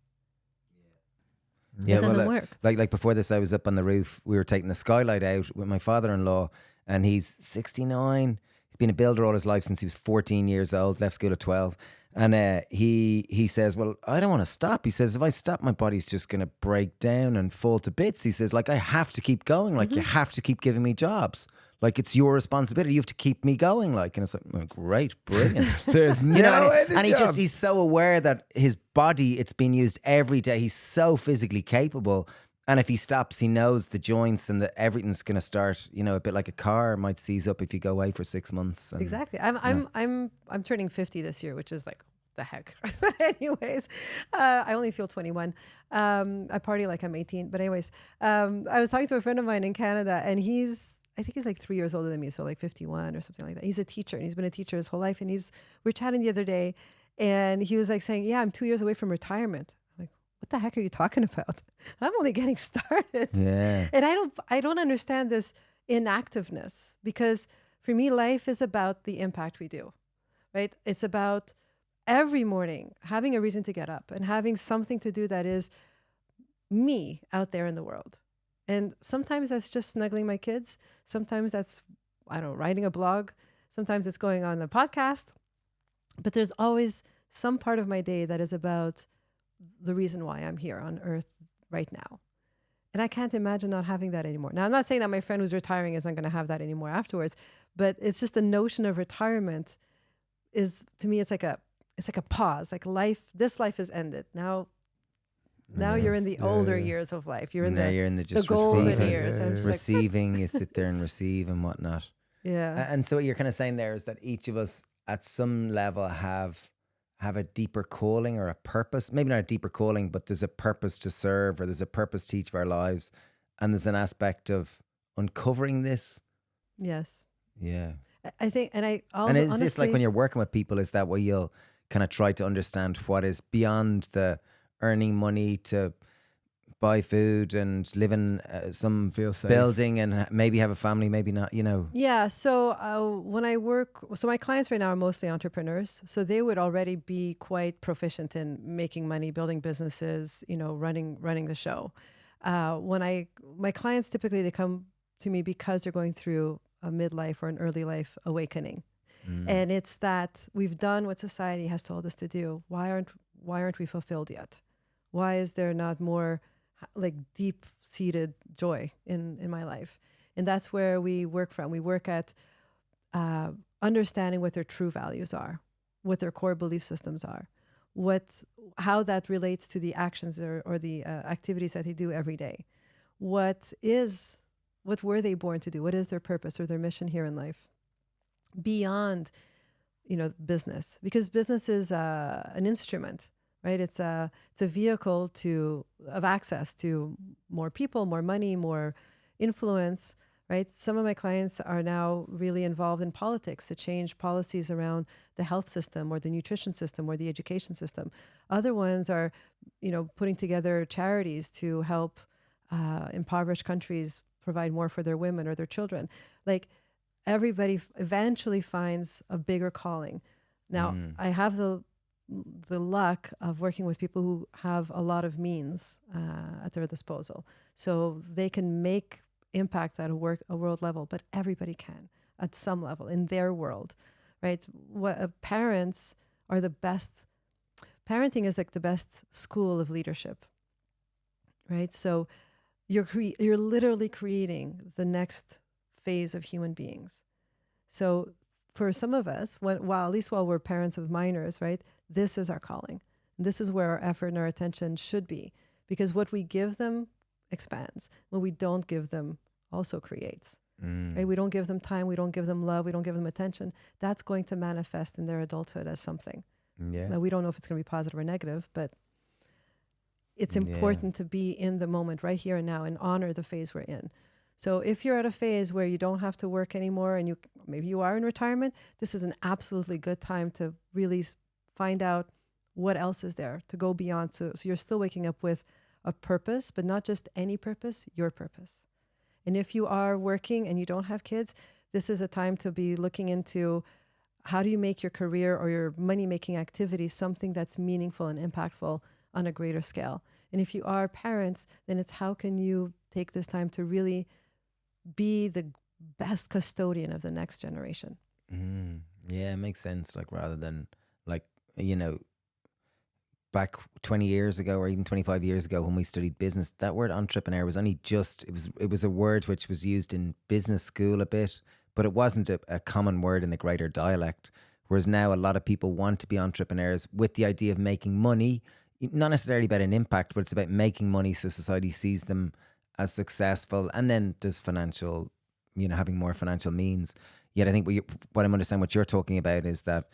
Yeah, It doesn't well, work. like before this, I was up on the roof. We were taking the skylight out with my father-in-law, and he's 69. He's been a builder all his life since he was 14 years old. Left school at 12, and he says, "Well, I don't want to stop." He says, "If I stop, my body's just going to break down and fall to bits." He says, "Like I have to keep going. Like you have to keep giving me jobs. Like it's your responsibility. You have to keep me going." Like, and it's like, oh, great, brilliant. There's no You know, end to and job. he's so aware that his body, it's being used every day. He's so physically capable. And if he stops, he knows the joints and everything's going to start, you know, a bit like a car might seize up if you go away for 6 months. And, Exactly. I'm turning 50 this year, which is like the heck. But anyways, I only feel 21. I party like I'm 18. But anyways, I was talking to a friend of mine in Canada, and I think he's like 3 years older than me, so like 51 or something like that. He's a teacher, and he's been a teacher his whole life. And we were chatting the other day, and he was like saying, "Yeah, I'm 2 years away from retirement." I'm like, "What the heck are you talking about? I'm only getting started." Yeah. And I don't understand this inactiveness, because for me, life is about the impact we do, right? It's about every morning having a reason to get up and having something to do that is me out there in the world. And sometimes that's just snuggling my kids. Sometimes that's, I don't know, writing a blog. Sometimes it's going on a podcast. But there's always some part of my day that is about the reason why I'm here on earth right now. And I can't imagine not having that anymore. Now, I'm not saying that my friend who's retiring isn't going to have that anymore afterwards, but it's just the notion of retirement is, to me, it's like a pause. Like this life is ended. Now you're in the older years of life. You're in the just golden receiving, years. And I'm just like, receiving. You sit there and receive and whatnot. yeah. And so what you're kind of saying there is that each of us at some level have a deeper calling or a purpose. Maybe not a deeper calling, but there's a purpose to serve, or there's a purpose to each of our lives. And there's an aspect of uncovering this. Yes. Yeah. I think, and is honestly, this like when honestly, you're working with people, is that where you'll kind of try to understand what is beyond the earning money to buy food and live in some Feel safe. building and maybe have a family, maybe not, you know. Yeah. So when I work, so my clients right now are mostly entrepreneurs. So they would already be quite proficient in making money, building businesses, you know, running the show. My clients typically, they come to me because they're going through a midlife or an early life awakening. And it's that we've done what society has told us to do. Why aren't we fulfilled yet? Why is there not more like deep-seated joy in my life? And that's where we work from. We work at understanding what their true values are, what their core belief systems are, how that relates to the actions or the activities that they do every day. What were they born to do? What is their purpose or their mission here in life? Beyond, business, because business is an instrument, right? It's a vehicle of access to more people, more money, more influence, right? Some of my clients are now really involved in politics to change policies around the health system or the nutrition system or the education system. Other ones are, putting together charities to help impoverished countries provide more for their women or their children. Like, everybody eventually finds a bigger calling. Now, I have the luck of working with people who have a lot of means at their disposal. So they can make impact at a world level, but everybody can at some level in their world, right? Parents are the best. Parenting is like the best school of leadership, right? So you're literally creating the next phase of human beings. So for some of us, while we're parents of minors, right, this is our calling. And this is where our effort and our attention should be, because what we give them expands. What we don't give them also creates. Right? We don't give them time. We don't give them love. We don't give them attention. That's going to manifest in their adulthood as something. Yeah. Now, we don't know if it's going to be positive or negative, but it's important to be in the moment right here and now and honor the phase we're in. So if you're at a phase where you don't have to work anymore and maybe you are in retirement, this is an absolutely good time to really find out what else is there, to go beyond. So you're still waking up with a purpose, but not just any purpose, your purpose. And if you are working and you don't have kids, this is a time to be looking into how do you make your career or your money-making activity something that's meaningful and impactful on a greater scale. And if you are parents, then it's how can you take this time to really be the best custodian of the next generation. Yeah, it makes sense. Like rather than like, you know, back 20 years ago or even 25 years ago when we studied business, that word entrepreneur was only just, it was a word which was used in business school a bit, but it wasn't a common word in the greater dialect. Whereas now a lot of people want to be entrepreneurs with the idea of making money, not necessarily about an impact, but it's about making money so society sees them as successful. And then there's financial, you know, having more financial means. Yet I think what I'm understanding what you're talking about is that,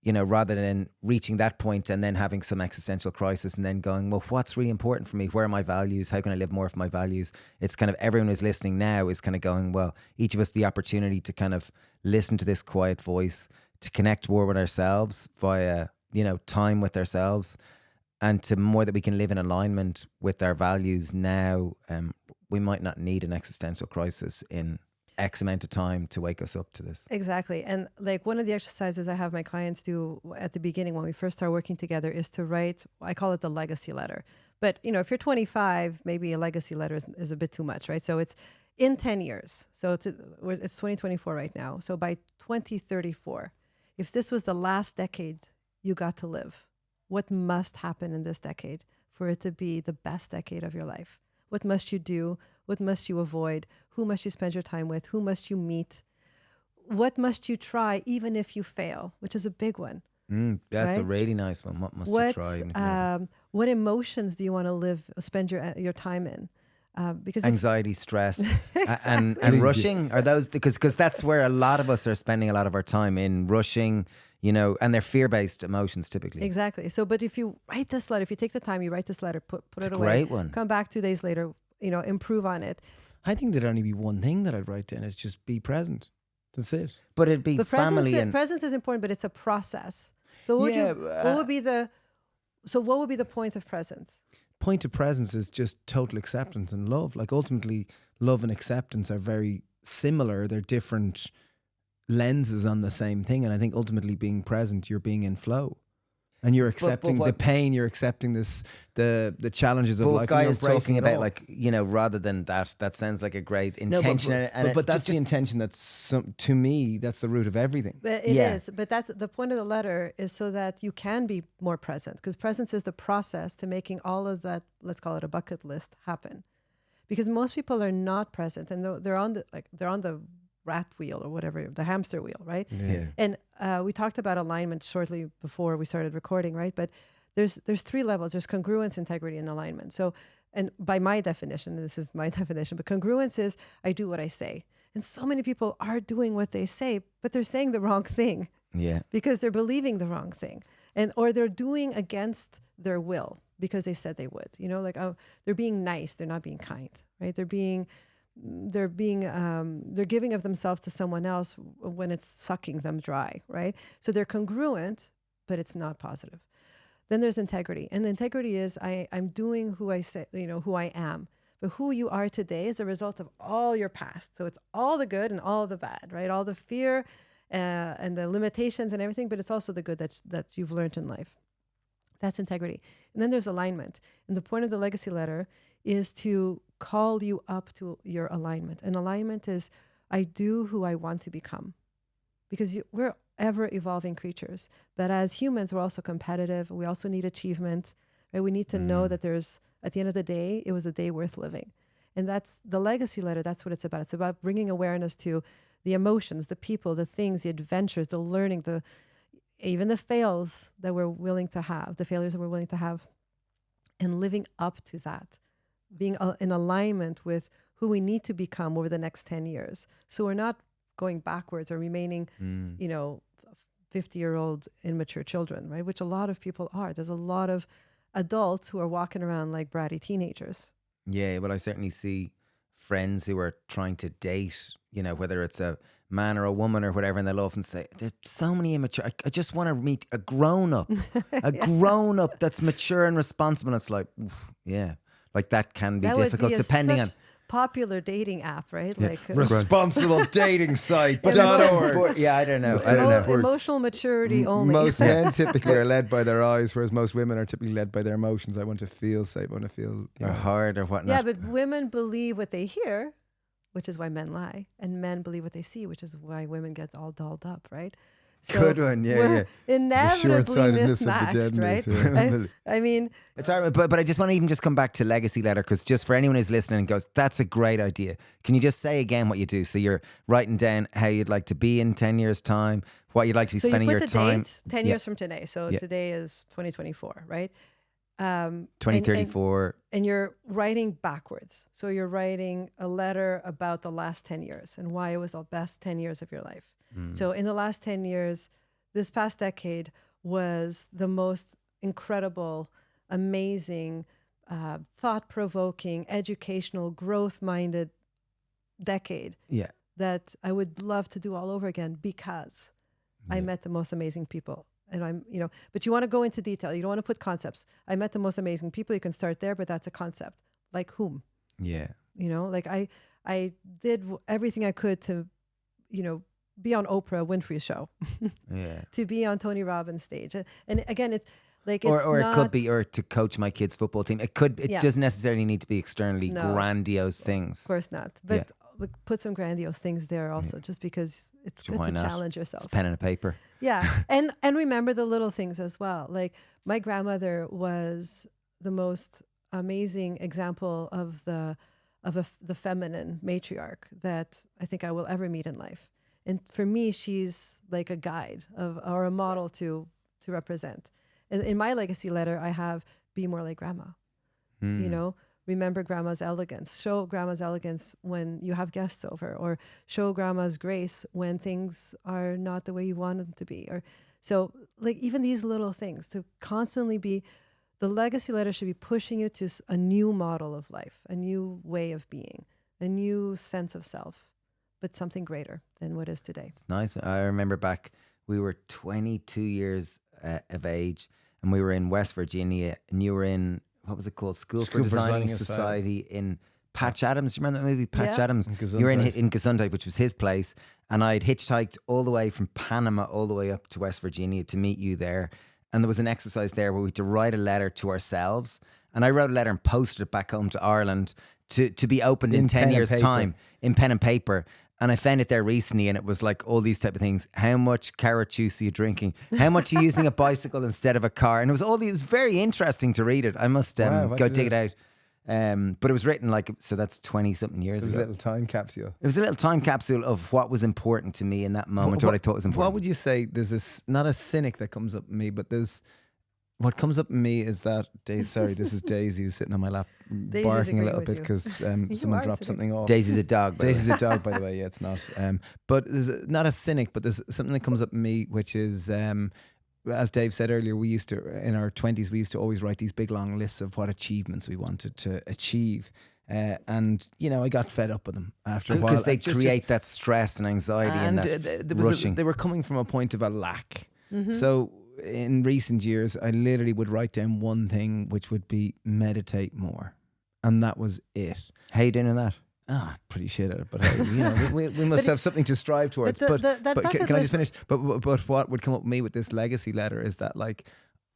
you know, rather than reaching that point and then having some existential crisis and then going, well, what's really important for me? Where are my values? How can I live more for my values? It's kind of everyone who's listening now is kind of going, well, each of us the opportunity to kind of listen to this quiet voice, to connect more with ourselves via, you know, time with ourselves, and to more that we can live in alignment with our values now. We might not need an existential crisis in X amount of time to wake us up to this. Exactly. And like one of the exercises I have my clients do at the beginning when we first start working together is to write, I call it the legacy letter. But, you know, if you're 25, maybe a legacy letter is a bit too much, right? So it's in 10 years. So it's 2024 right now. So by 2034, if this was the last decade you got to live, what must happen in this decade for it to be the best decade of your life? What must you do? What must you avoid? Who must you spend your time with? Who must you meet? What must you try even if you fail, which is a big one. That's right? a really nice one. What must you try? What emotions do you want to spend your time in? Because anxiety, stress, and rushing are those, because that's where a lot of us are spending a lot of our time, in rushing, you know, and they're fear-based emotions typically. Exactly. So, but if you write this letter, if you take the time, you write this letter, put It's it a away. great one. Come back 2 days later, you know, improve on it. I think there'd only be one thing that I'd write down. It's just be present. That's it. But it'd be But family and presence is important, but it's a process. So what would be the point of presence? Point of presence is just total acceptance and love. Like ultimately, love and acceptance are very similar. They're different lenses on the same thing. And I think ultimately being present, you're being in flow. And you're accepting the pain, you're accepting the challenges of life. But Guy is talking about, like, you know, rather than that sounds like a great intention. But that's the intention. That's to me, that's the root of everything. It is, but that's the point of the letter, is so that you can be more present, because presence is the process to making all of that, let's call it a bucket list, happen. Because most people are not present, and they're on the rat wheel or whatever, the hamster wheel, right? Yeah. And we talked about alignment shortly before we started recording, right? But there's 3 levels. There's congruence, integrity, and alignment. So, and by my definition, this is my definition, but congruence is I do what I say. And so many people are doing what they say, but they're saying the wrong thing. Yeah. Because they're believing the wrong thing. Or they're doing against their will because they said they would. You know, like, oh, they're being nice, they're not being kind, right? They're giving of themselves to someone else when it's sucking them dry, right? So they're congruent, but it's not positive. Then there's integrity. And integrity is I'm doing who I say, you know, who I am. But who you are today is a result of all your past. So it's all the good and all the bad, right? All the fear and the limitations and everything, but it's also the good that you've learned in life. That's integrity. And then there's alignment. And the point of the legacy letter is to call you up to your alignment. And alignment is I do who I want to become. Because we're ever evolving creatures. But as humans, we're also competitive. We also need achievement. Right? We need to know that there's, at the end of the day, it was a day worth living. And that's the legacy letter. That's what it's about. It's about bringing awareness to the emotions, the people, the things, the adventures, the learning, even the fails that we're willing to have, the failures that we're willing to have, and living up to that, being in alignment with who we need to become over the next 10 years. So we're not going backwards or remaining, 50-year-old immature children, right? Which a lot of people are. There's a lot of adults who are walking around like bratty teenagers. Yeah, well, I certainly see friends who are trying to date, whether it's a man or a woman or whatever, and they'll often say, there's so many immature, I just want to meet a grown-up, grown-up that's mature and responsible. And it's like, yeah, like that can be That difficult would be depending on... popular dating app, right? Yeah. Like Responsible dating site. Yeah, I don't know. Emotional maturity only. Most men typically are led by their eyes, whereas most women are typically led by their emotions. I want to feel safe. I want to feel or hard or whatnot. Yeah, but women believe what they hear, which is why men lie, and men believe what they see, which is why women get all dolled up, right? So good one, we're inevitably mismatched, right? Yeah. I mean, it's hard, but I just want to even just come back to legacy letter, because just for anyone who's listening and goes, that's a great idea. Can you just say again what you do? So you're writing down how you'd like to be in 10 years' time, what you'd like to be spending your time. Date, 10 years from today. So today is 2024, right? 2034. And you're writing backwards. So you're writing a letter about the last 10 years and why it was the best 10 years of your life. So in the last 10 years, this past decade was the most incredible, amazing, thought-provoking, educational, growth-minded decade that I would love to do all over again, because I met the most amazing people. And but you want to go into detail. You don't want to put concepts. I met the most amazing people. You can start there, but that's a concept. Like whom? Yeah. Like I did everything I could to, be on Oprah Winfrey's show, to be on Tony Robbins' stage. And again, it's like, or it could be, or to coach my kids' football team. It doesn't necessarily need to be externally grandiose things. Of course not. But put some grandiose things there also, just because it's good to challenge yourself. It's pen and a paper. Yeah. and remember the little things as well. Like my grandmother was the most amazing example of the feminine matriarch that I think I will ever meet in life. And for me, she's like a guide or a model to represent. And in my legacy letter, I have be more like grandma. Remember grandma's elegance. Show grandma's elegance when you have guests over, or show grandma's grace when things are not the way you want them to be. Or so, like, even these little things, to constantly be, the legacy letter should be pushing you to a new model of life, a new way of being, a new sense of self, but something greater than what is today. It's nice. I remember back, we were 22 years of age, and we were in West Virginia, and you were in, what was it called? School for Designing Society in Patch Adams. Do you remember that movie, Patch Adams? You were in Gesundheit, which was his place. And I'd hitchhiked all the way from Panama all the way up to West Virginia to meet you there. And there was an exercise there where we had to write a letter to ourselves. And I wrote a letter and posted it back home to Ireland to be opened in 10 years' time in pen and paper. And I found it there recently, and it was like all these type of things. How much carrot juice are you drinking? How much are you using a bicycle instead of a car? And it was very interesting to read it. I must go dig it out. But it was written so that's 20 something years ago. It was a little time capsule. It was a little time capsule of what was important to me in that moment, what I thought was important. What would you say? There's this, not a cynic that comes up in me, but what comes up in me is that, this is Daisy who's sitting on my lap barking a little bit because someone dropped something off. Daisy's a dog. Daisy's a dog, by the way. Yeah, it's not. But there's not a cynic, but there's something that comes up in me, which is, as Dave said earlier, we used to, in our 20s, we used to always write these big long lists of what achievements we wanted to achieve. And I got fed up with them after a while. Because they create that stress and anxiety and that rushing. They were coming from a point of a lack. Mm-hmm. So in recent years, I literally would write down one thing, which would be meditate more. And that was it. How you doing in that? Pretty shit at it, but hey, we must have something to strive towards. But can I just finish? But what would come up with me with this legacy letter is that, like,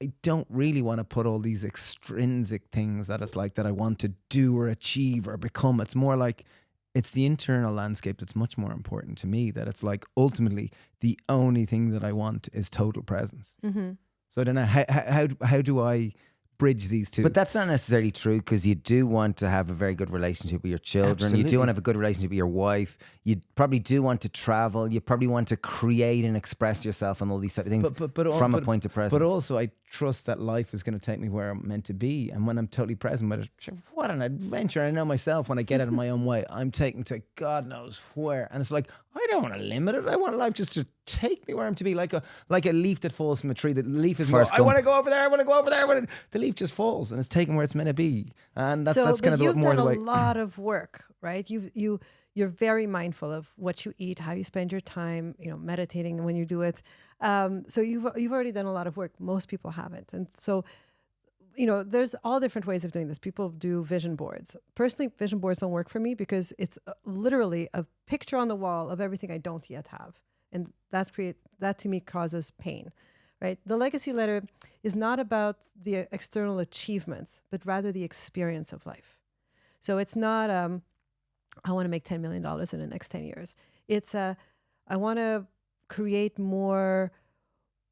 I don't really want to put all these extrinsic things that it's like that I want to do or achieve or become. It's more like it's the internal landscape that's much more important to me. That it's like ultimately the only thing that I want is total presence. Mm-hmm. So I don't know how do I bridge these two. But that's not necessarily true, because you do want to have a very good relationship with your children. You do Absolutely. want to have a good relationship with your wife. You probably do want to travel. You probably want to create and express yourself and all these type of things from a point of presence. But also, I trust that life is going to take me where I'm meant to be. And when I'm totally present with it, sure, what an adventure. I know myself, when I get out of my own way, I'm taken to God knows where. And it's like, I don't want to limit it. I want life just to take me where I'm to be, like a leaf that falls from a tree. The leaf is, Forrest I Gump. want to go over there. I want to go over there. The leaf just falls and it's taken where it's meant to be. And that's kind but of you've more done the way. a lot of work, right? You're very mindful of what you eat, how you spend your time, meditating when you do it. So you've already done a lot of work. Most people haven't, and so there's all different ways of doing this. People do vision boards. Personally, vision boards don't work for me because it's literally a picture on the wall of everything I don't yet have, and that to me causes pain. Right? The legacy letter is not about the external achievements, but rather the experience of life. So it's not I want to make $10 million in the next 10 years. It's I want to create more.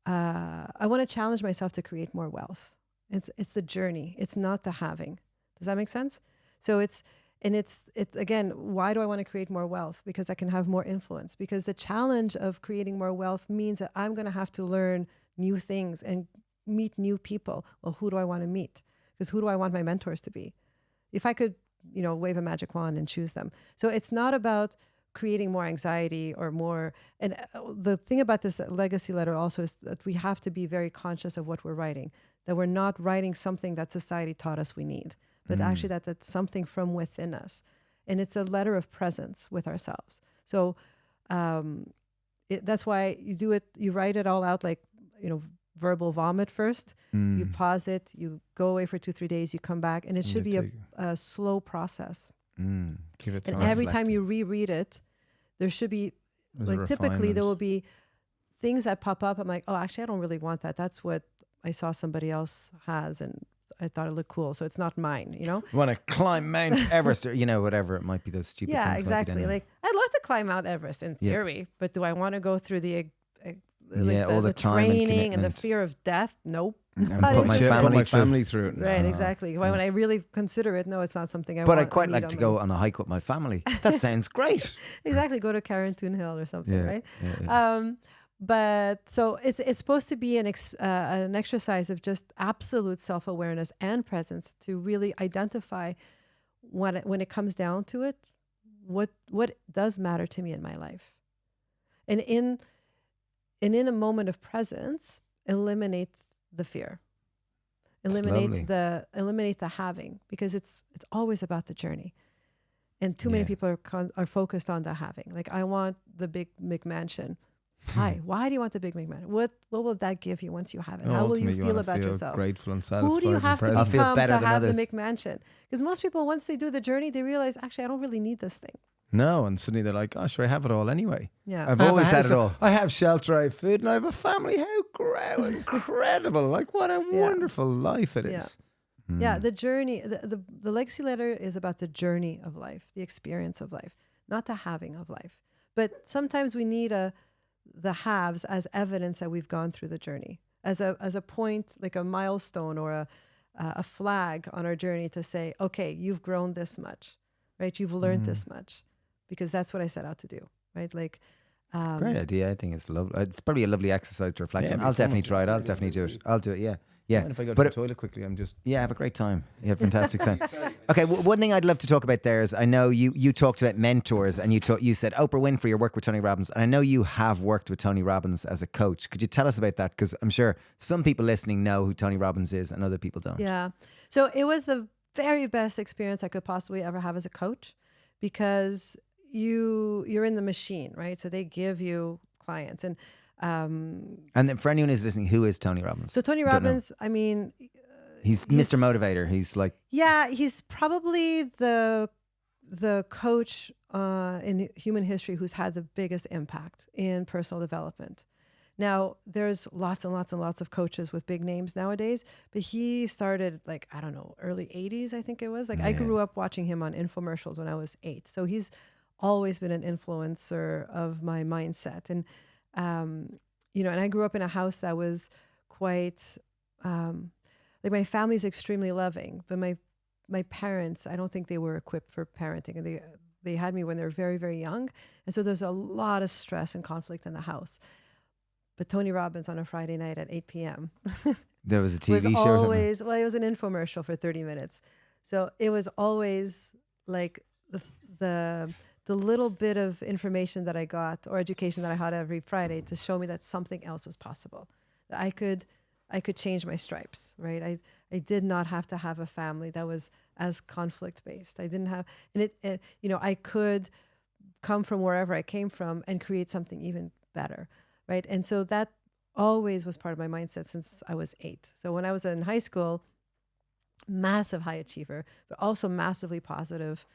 I want to challenge myself to create more wealth. It's the journey. It's not the having. Does that make sense? So it's again, why do I want to create more wealth? Because I can have more influence. Because the challenge of creating more wealth means that I'm going to have to learn new things and meet new people. Well, who do I want to meet? Because who do I want my mentors to be? If I could, wave a magic wand and choose them. So it's not about creating more anxiety or more. And the thing about this legacy letter also is that we have to be very conscious of what we're writing, that we're not writing something that society taught us we need, but actually that's something from within us. And it's a letter of presence with ourselves. So that's why you do it, you write it all out like, verbal vomit first. You pause it, you go away for 2-3 days, you come back, and it should be a slow process. Give it And time. every time you reread it, there should be, typically there will be things that pop up. I'm like, oh, actually, I don't really want that. That's what I saw somebody else has, and I thought it looked cool, so it's not mine, You want to climb Mount Everest, or, whatever it might be, those stupid things. Yeah, might be exactly. down there. Like, I'd love to climb Mount Everest in theory, but do I want to go through all the time and training and the commitment. fear of death? Nope. And Not put my interested. Put my through. family through it. Right, exactly. When I really consider it, no, it's not something I But want. I'd quite need like on to my- go on a hike with my family. That sounds great. Exactly, go to Carrington Hill or something, right? Yeah. But so it's supposed to be an exercise of just absolute self-awareness and presence to really identify when it comes down to it, what does matter to me in my life, and in a moment of presence, eliminate the fear, eliminate the having, because it's always about the journey. And too many people are focused on the having. Like, I want the big McMansion. Why do you want the big McMansion? What will that give you once you have it? How will you feel about yourself? Grateful and satisfied. Who do you have to I'll feel become better to than have the others. McMansion? Because most people, once they do the journey, they realize, actually, I don't really need this thing. No, and suddenly they're like, oh, sure, I have it all anyway. Yeah. I've I have always a had house, it all. I have shelter, I have food, and I have a family. How incredible. Like, what a wonderful life it is. Yeah, the journey, the legacy letter is about the journey of life, the experience of life, not the having of life. But sometimes we need the haves as evidence that we've gone through the journey, as a point, like a milestone or a flag on our journey to say, okay, you've grown this much, right? You've learned this much, because that's what I set out to do, right? Like, Great idea. I think it's lovely. It's probably a lovely exercise to reflect Yeah, on. it'd be I'll fun. definitely try it. I'll definitely do it. I'll do it. Yeah. Yeah. And if I go to But the toilet quickly, I'm just... Yeah, have a great time. Yeah, fantastic time. Okay, one thing I'd love to talk about there is, I know you talked about mentors, and you said Oprah Winfrey, your work with Tony Robbins, and I know you have worked with Tony Robbins as a coach. Could you tell us about that? Because I'm sure some people listening know who Tony Robbins is and other people don't. Yeah. So it was the very best experience I could possibly ever have as a coach, because you're in the machine, right? So they give you clients, and then for anyone who's listening, who is Tony Robbins? so Tony Don't know. Robbins, I mean, He's Mr. Motivator. He's like, yeah, he's probably the coach in human history who's had the biggest impact in personal development. Now, there's lots and lots and lots of coaches with big names nowadays, but he started, like, I don't know, early 80s, I think it was. Like, I grew up watching him on infomercials when I was 8. So he's always been an influencer of my mindset. And, and I grew up in a house that was quite, like my family's extremely loving, but my parents, I don't think they were equipped for parenting, and they had me when they were very, very young, and so there's a lot of stress and conflict in the house. But Tony Robbins on a Friday night at 8 p.m. There was a was TV show or something. always, well, it was an infomercial for 30 minutes, so it was always like the little bit of information that I got or education that I had every Friday to show me that something else was possible, that I could change my stripes, right? I did not have to have a family that was as conflict based. I didn't have, and it I could come from wherever I came from and create something even better, right? And so that always was part of my mindset since I was 8. So when I was in high school, massive high achiever, but also massively positive.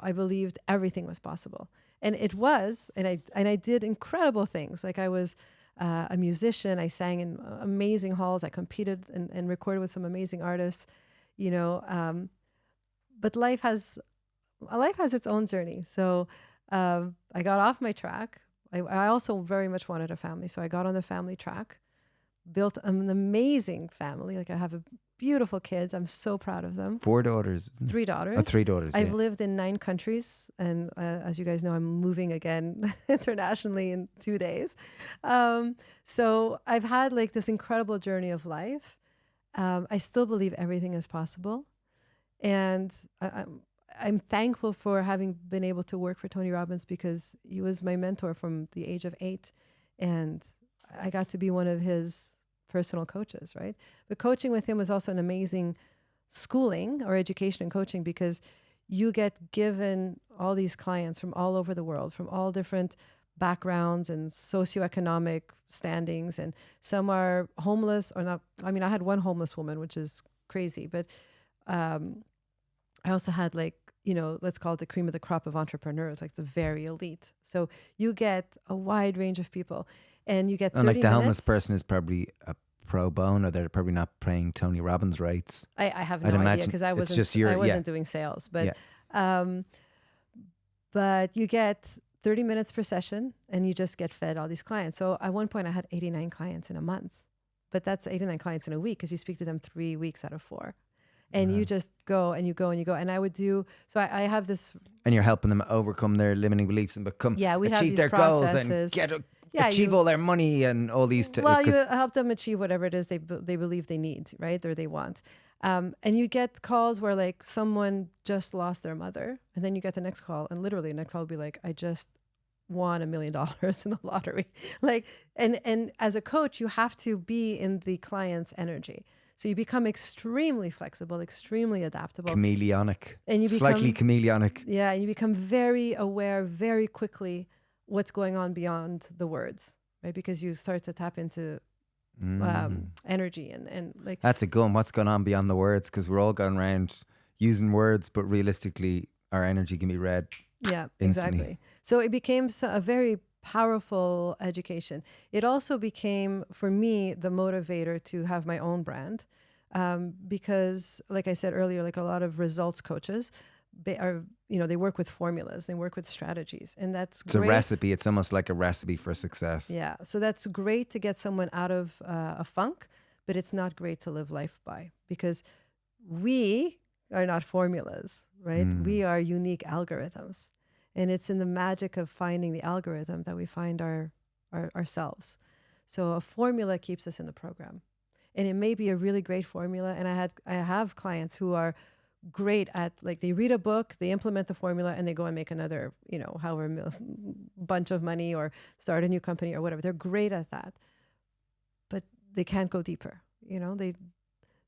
I believed everything was possible, and it was, and I did incredible things. Like I was a musician. I sang in amazing halls. I competed and recorded with some amazing artists, but life has its own journey. So I got off my track. I also very much wanted a family. So I got on the family track, built an amazing family. Like I have beautiful kids. I'm so proud of them. 4 daughters. 3 daughters. Oh, 3 daughters. I've lived in 9 countries. And as you guys know, I'm moving again internationally in 2 days. So I've had like this incredible journey of life. I still believe everything is possible. And I'm thankful for having been able to work for Tony Robbins, because he was my mentor from the age of 8. And I got to be one of his personal coaches, right? But coaching with him was also an amazing schooling or education and coaching, because you get given all these clients from all over the world, from all different backgrounds and socioeconomic standings. And some are homeless or not. I mean, I had one homeless woman, which is crazy, but I also had let's call it the cream of the crop of entrepreneurs, like the very elite. So you get a wide range of people. And you get 30 And like the homeless minutes. person is probably a pro bono. They're probably not paying Tony Robbins rates. I have I'd no idea, imagine because I it's wasn't just your- I wasn't yeah. doing sales, but you get 30 minutes per session, and you just get fed all these clients. So at one point I had 89 clients in a month, but that's 89 clients in a week, because you speak to them 3 weeks out of 4. And you just go and you go and you go. And I would do, so I have this. And you're helping them overcome their limiting beliefs and We have achieve these their processes. goals and Yeah, achieve all their money and all these. You help them achieve whatever it is they believe they need, right? Or they want. And you get calls where like someone just lost their mother, and then you get the next call, and literally the next call will be like, I just won $1 million in the lottery. Like, and as a coach, you have to be in the client's energy. So you become extremely flexible, extremely adaptable. Chameleonic. And you slightly chameleonic. Yeah, and you become very aware very quickly what's going on beyond the words, right? Because you start to tap into energy and like. That's a gun. What's going on beyond the words? Because we're all going around using words, but realistically, our energy can be read. Yeah, instantly. exactly. So it became a very powerful education. It also became, for me, the motivator to have my own brand, because, like I said earlier, like a lot of results coaches, they work with formulas, they work with strategies, and that's It's great. a recipe. It's almost like a recipe for success. Yeah, so that's great to get someone out of a funk, but it's not great to live life by, because we are not formulas, right? We are unique algorithms. And it's in the magic of finding the algorithm that we find ourselves. So a formula keeps us in the program. And it may be a really great formula. And I have clients who are great at, like, they read a book, they implement the formula, and they go and make another, bunch of money or start a new company or whatever. They're great at that. But they can't go deeper.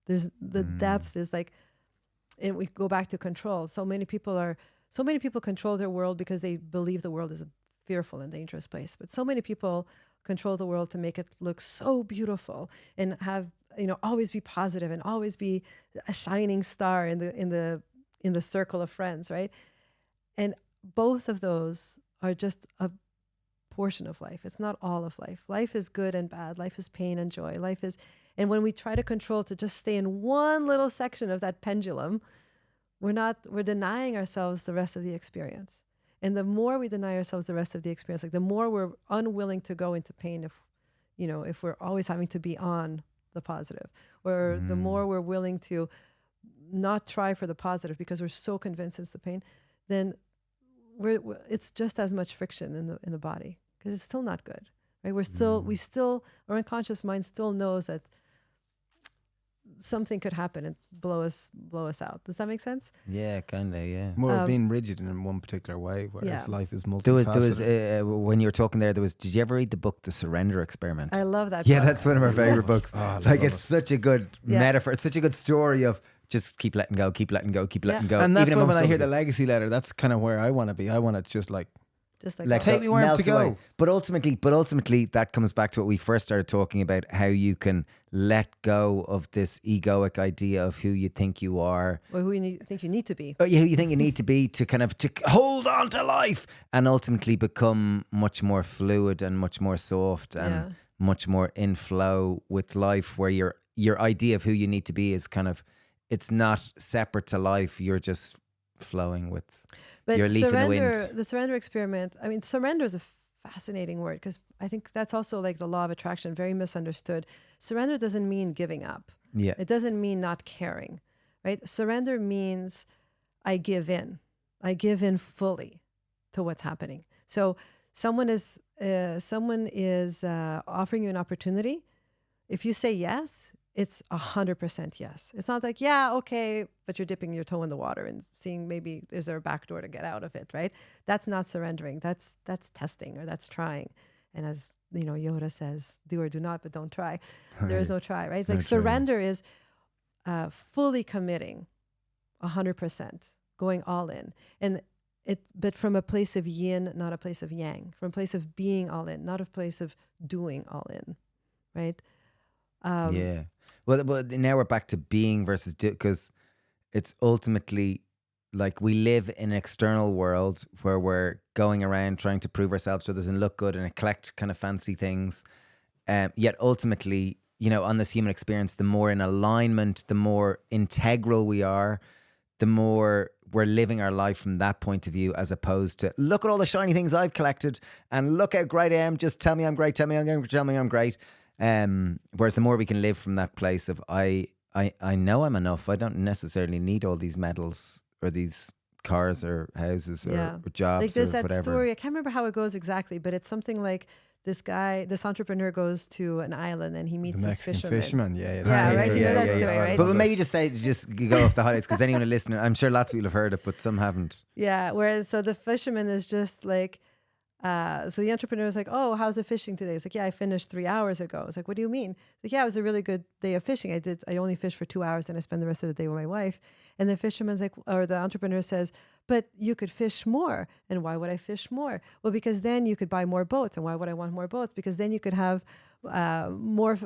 There's the depth is like, and we go back to control. So many people control their world because they believe the world is a fearful and dangerous place. But so many people control the world to make it look so beautiful and have, always be positive and always be a shining star in the circle of friends, right? And both of those are just a portion of life. It's not all of life. Life is good and bad. Life is pain and joy. And when we try to control to just stay in one little section of that pendulum, we're denying ourselves the rest of the experience. And the more we deny ourselves the rest of the experience, like the more we're unwilling to go into pain if we're always having to be on the positive, or the more we're willing to not try for the positive because we're so convinced it's the pain, then it's just as much friction in the body, because it's still not good, right? Our unconscious mind still knows that something could happen and blow us out. Does that make sense? Yeah, kind of, yeah. More being rigid in one particular way, whereas life is multifaceted. There was when you were talking there, did you ever read the book The Surrender Experiment? I love that Yeah, book. that's one of our favorite books. Oh, Like, it's such a good Yeah. metaphor. It's such a good story of just keep letting go, keep letting go, keep letting go. And that's even why when amongst I hear other the legacy letter, that's kind of where I want to be. I want to just like, let Take go, me where I'm melt to go. away. But ultimately, that comes back to what we first started talking about: how you can let go of this egoic idea of who you think you are, or who you think you need to be. who you think you need to be to kind of to hold on to life, and ultimately become much more fluid and much more soft and much more in flow with life, where your idea of who you need to be is kind of, it's not separate to life. You're just flowing with. But your leaf in the wind. the surrender experiment, I mean, surrender is a fascinating word, because I think that's also like the law of attraction, very misunderstood. Surrender doesn't mean giving up. Yeah. It doesn't mean not caring, right? Surrender means I give in. I give in fully to what's happening. So someone is offering you an opportunity. If you say yes, it's 100% yes. It's not like, yeah, okay, but you're dipping your toe in the water and seeing maybe is there a back door to get out of it, right? That's not surrendering. That's testing, or that's trying. And as Yoda says, do or do not, but don't try. There is no try, right? Like surrender is fully committing 100%, going all in. But from a place of yin, not a place of yang. From a place of being all in, not a place of doing all in, right? Yeah. Well, now we're back to being versus do, because it's ultimately like we live in an external world where we're going around trying to prove ourselves to others and look good and collect kind of fancy things. Yet ultimately, on this human experience, the more in alignment, the more integral we are, the more we're living our life from that point of view, as opposed to look at all the shiny things I've collected and look how great I am. Just tell me I'm great. Tell me I'm great. Whereas the more we can live from that place of I know I'm enough. I don't necessarily need all these medals or these cars or houses or jobs. Like there's or that whatever. story. I can't remember how it goes exactly, but it's something like this entrepreneur goes to an island and he meets this fisherman. Yeah, right? You know that story, right? But maybe just go off the highlights, because anyone listening, I'm sure lots of people have heard it, but some haven't. Yeah. Whereas, so the fisherman is just like, so the entrepreneur is like, oh, how's the fishing today? It's like, yeah, I finished 3 hours ago. It's like, what do you mean? It's like, yeah, it was a really good day of fishing. I only fished for 2 hours and I spend the rest of the day with my wife. And the fisherman's like, or the entrepreneur says, but you could fish more. And why would I fish more? Well, because then you could buy more boats. And why would I want more boats? Because then you could have more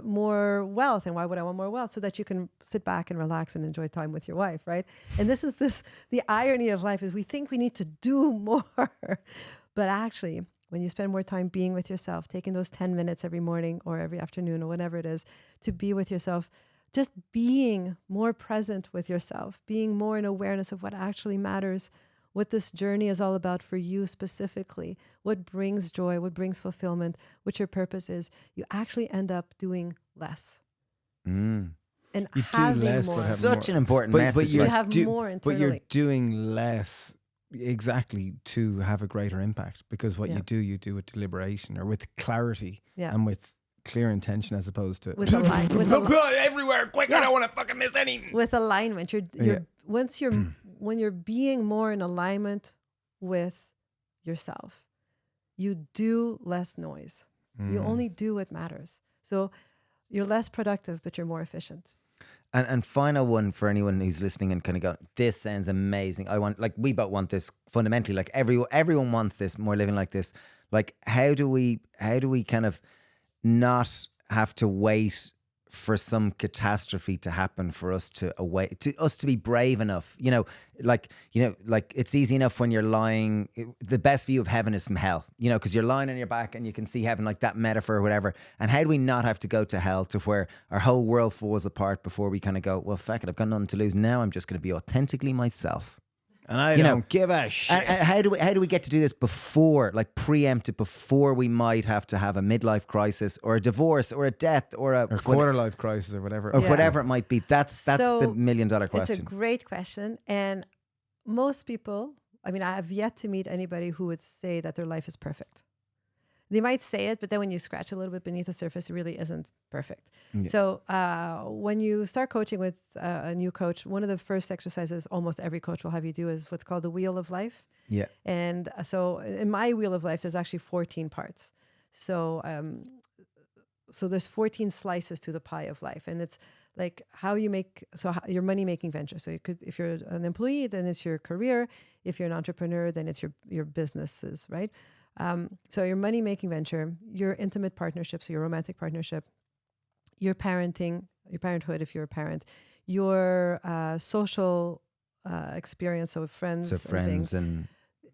wealth. And why would I want more wealth? So that you can sit back and relax and enjoy time with your wife, right? And the irony of life is we think we need to do more. But actually, when you spend more time being with yourself, taking those 10 minutes every morning or every afternoon or whatever it is to be with yourself, just being more present with yourself, being more in awareness of what actually matters, what this journey is all about for you specifically, what brings joy, what brings fulfillment, what your purpose is, you actually end up doing less. And you having do less, more. but have Such more. an important message. You have more internally. But you're doing less exactly to have a greater impact, because what you do with deliberation or with clarity and with clear intention, as opposed to everywhere quick. I don't want to fucking miss anything. With alignment, when you're being more in alignment with yourself, you do less noise. You only do what matters. So you're less productive, but you're more efficient. And final one for anyone who's listening and kind of go, this sounds amazing. We both want this fundamentally. Like everyone wants this, more living like this. Like how do we kind of not have to wait for some catastrophe to happen for us to be brave enough? Like it's easy enough when you're lying. The best view of heaven is from hell, because you're lying on your back and you can see heaven, like that metaphor or whatever. And how do we not have to go to hell to where our whole world falls apart before we kind of go, well, fuck it, I've got nothing to lose. Now I'm just going to be authentically myself. And I You know, don't give a shit. And how do we get to do this before, like preempt it before we might have to have a midlife crisis or a divorce or a death or a or quarter life crisis or whatever. or Yeah. whatever it might be? That's the So, $1 million It's a question. great question. And most people, I mean, I have yet to meet anybody who would say that their life is perfect. They might say it, but then when you scratch a little bit beneath the surface, it really isn't perfect. Yeah. So when you start coaching with a new coach, one of the first exercises almost every coach will have you do is what's called the wheel of life. Yeah. And so in my wheel of life, there's actually 14 parts. So so there's 14 slices to the pie of life, and it's like how you make your money making venture. So it could, if you're an employee, then it's your career. If you're an entrepreneur, then it's your businesses, right? So your money making venture, your intimate partnership, so your romantic partnership, your parenting, your parenthood if you're a parent, your social experience, so friends, So and friends things, and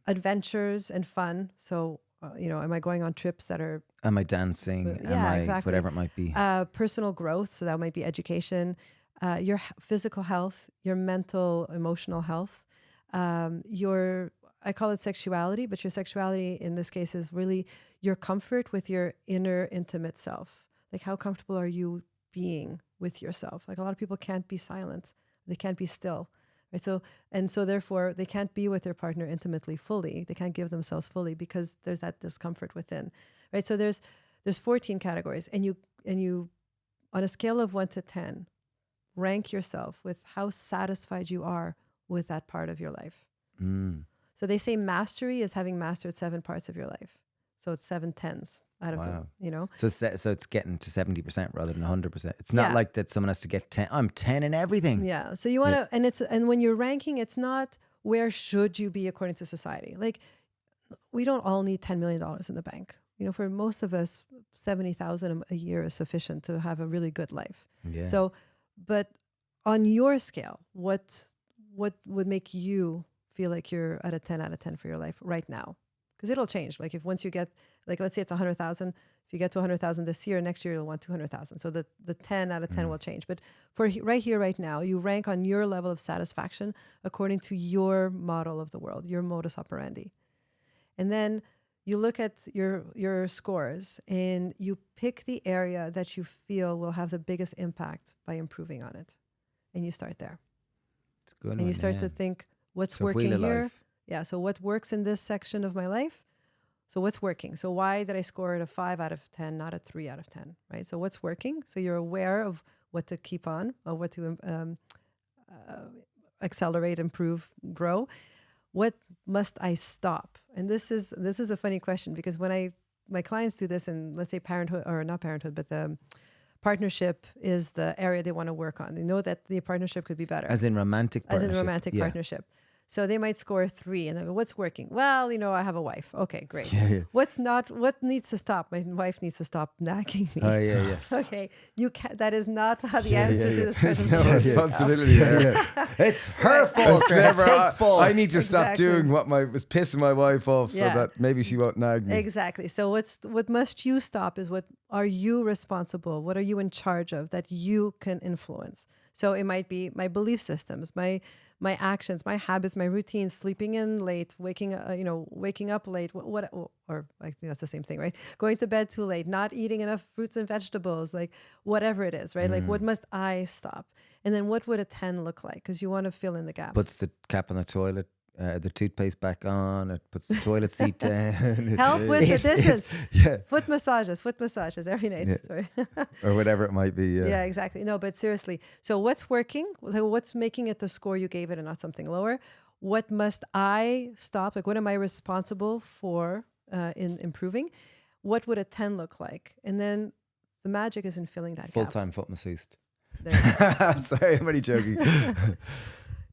adventures and fun. So am I going on trips that are am I dancing? Yeah, Am I exactly. whatever it might be? personal growth? So that might be education, your physical health, your mental, emotional health, your, I call it sexuality, but your sexuality in this case is really your comfort with your inner intimate self. Like how comfortable are you being with yourself? Like a lot of people can't be silent. They can't be still. Right. So therefore they can't be with their partner intimately fully. They can't give themselves fully because there's that discomfort within. Right. So there's 14 categories, and you on a scale of 1 to 10, rank yourself with how satisfied you are with that part of your life. Mm. So they say mastery is having mastered 7 parts of your life. So it's 7 tens out of Wow. the. So it's getting to 70% rather than 100%. It's not Yeah. like that someone has to get 10. I'm 10 in everything. Yeah. So you want to, and when you're ranking, it's not where should you be according to society. Like we don't all need $10 million in the bank. For most of us, 70,000 a year is sufficient to have a really good life. Yeah. So, but on your scale, what would make you feel like you're at a 10 out of 10 for your life right now? Because it'll change. Like if once you get, like let's say it's 100,000, if you get to 100,000 this year, next year you'll want 200,000. So the 10 out of 10 will change. But for right here, right now, you rank on your level of satisfaction according to your model of the world, your modus operandi. And then you look at your scores and you pick the area that you feel will have the biggest impact by improving on it. And you start there. It's a good And one, you start yeah. to think, what's So working wheel of here? life. Yeah. So what works in this section of my life? So what's working? So why did I score it a 5 out of 10, not a 3 out of 10, right? So what's working? So you're aware of what to keep on, or what to accelerate, improve, grow. What must I stop? And this is a funny question, because when my clients do this, and let's say parenthood, or not parenthood, but the partnership is the area they want to work on. They know that the partnership could be better. As in romantic partnership. As in romantic Yeah. partnership. So they might score 3 and they go, what's working? Well, I have a wife. Okay, great. Yeah. What needs to stop? My wife needs to stop nagging me. Oh, yeah. Okay, that is not how the answer to this question is No supposed to go. responsibility there. It's her fault. It's Never, his fault. I need to stop Exactly. doing what was pissing my wife off so Yeah. that maybe she won't nag me. Exactly. So what must you stop is what are you responsible? What are you in charge of that you can influence? So it might be my belief systems, my actions, my habits, my routines, sleeping in late, waking up late, or I think that's the same thing, right? Going to bed too late, not eating enough fruits and vegetables, like whatever it is, right? Like what must I stop? And then what would a 10 look like? Because you want to fill in the gap. Puts the cap on the toilet, the toothpaste back on. It puts the toilet seat down. Help with the dishes. Yeah. Foot massages every night. Yeah. Sorry. Or whatever it might be. Yeah. Yeah, exactly. No, but seriously. So what's working? Like, what's making it the score you gave it and not something lower? What must I stop? Like, what am I responsible for in improving? What would a 10 look like? And then the magic is in filling that gap. Full-time foot masseuse. There you go. Sorry, I'm only joking.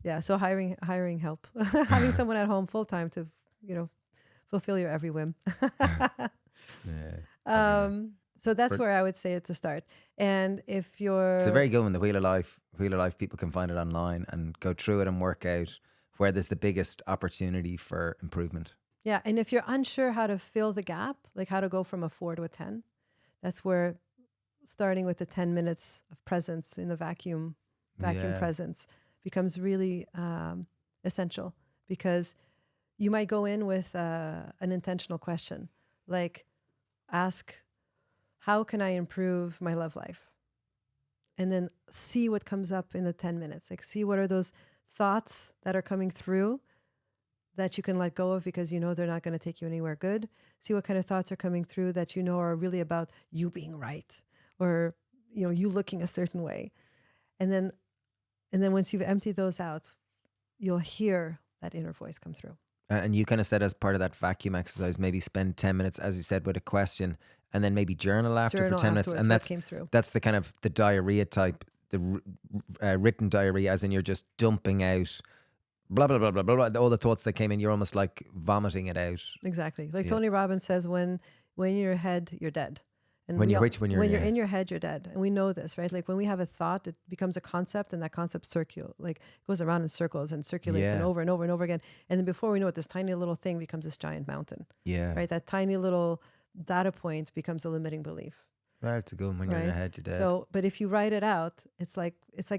Yeah, so hiring help. Having someone at home full-time to, fulfill your every whim. Yeah. So that's where I would say it to start. And if you're... It's a very good one, the Wheel of Life. Wheel of Life, people can find it online and go through it and work out where there's the biggest opportunity for improvement. Yeah, and if you're unsure how to fill the gap, like how to go from a 4 to a 10, that's where starting with the 10 minutes of presence in the vacuum Yeah. presence becomes really essential. because you might go in with an intentional question, like ask, how can I improve my love life? And then see what comes up in the 10 minutes. Like, see what are those thoughts that are coming through that you can let go of because you know they're not going to take you anywhere good. See what kind of thoughts are coming through that you know are really about you being right, or you looking a certain way. And then once you've emptied those out, you'll hear that inner voice come through. And you kind of said as part of that vacuum exercise, maybe spend 10 minutes, as you said, with a question, and then maybe journal after for 10 minutes. And what came through. That's the kind of the diarrhea type, the written diarrhea, as in you're just dumping out blah, blah, blah, blah, blah, blah, all the thoughts that came in. You're almost like vomiting it out. Exactly. Like Tony Robbins says, when you're in your head, you're dead. And when you're in your head, you're dead. And we know this, right? Like when we have a thought, it becomes a concept, and that concept goes around in circles and circulates and over and over and over again. And then before we know it, this tiny little thing becomes this giant mountain. Yeah. Right? That tiny little data point becomes a limiting belief. Well, it's a good one. When you're in your head, you're dead. So, but if you write it out, it's like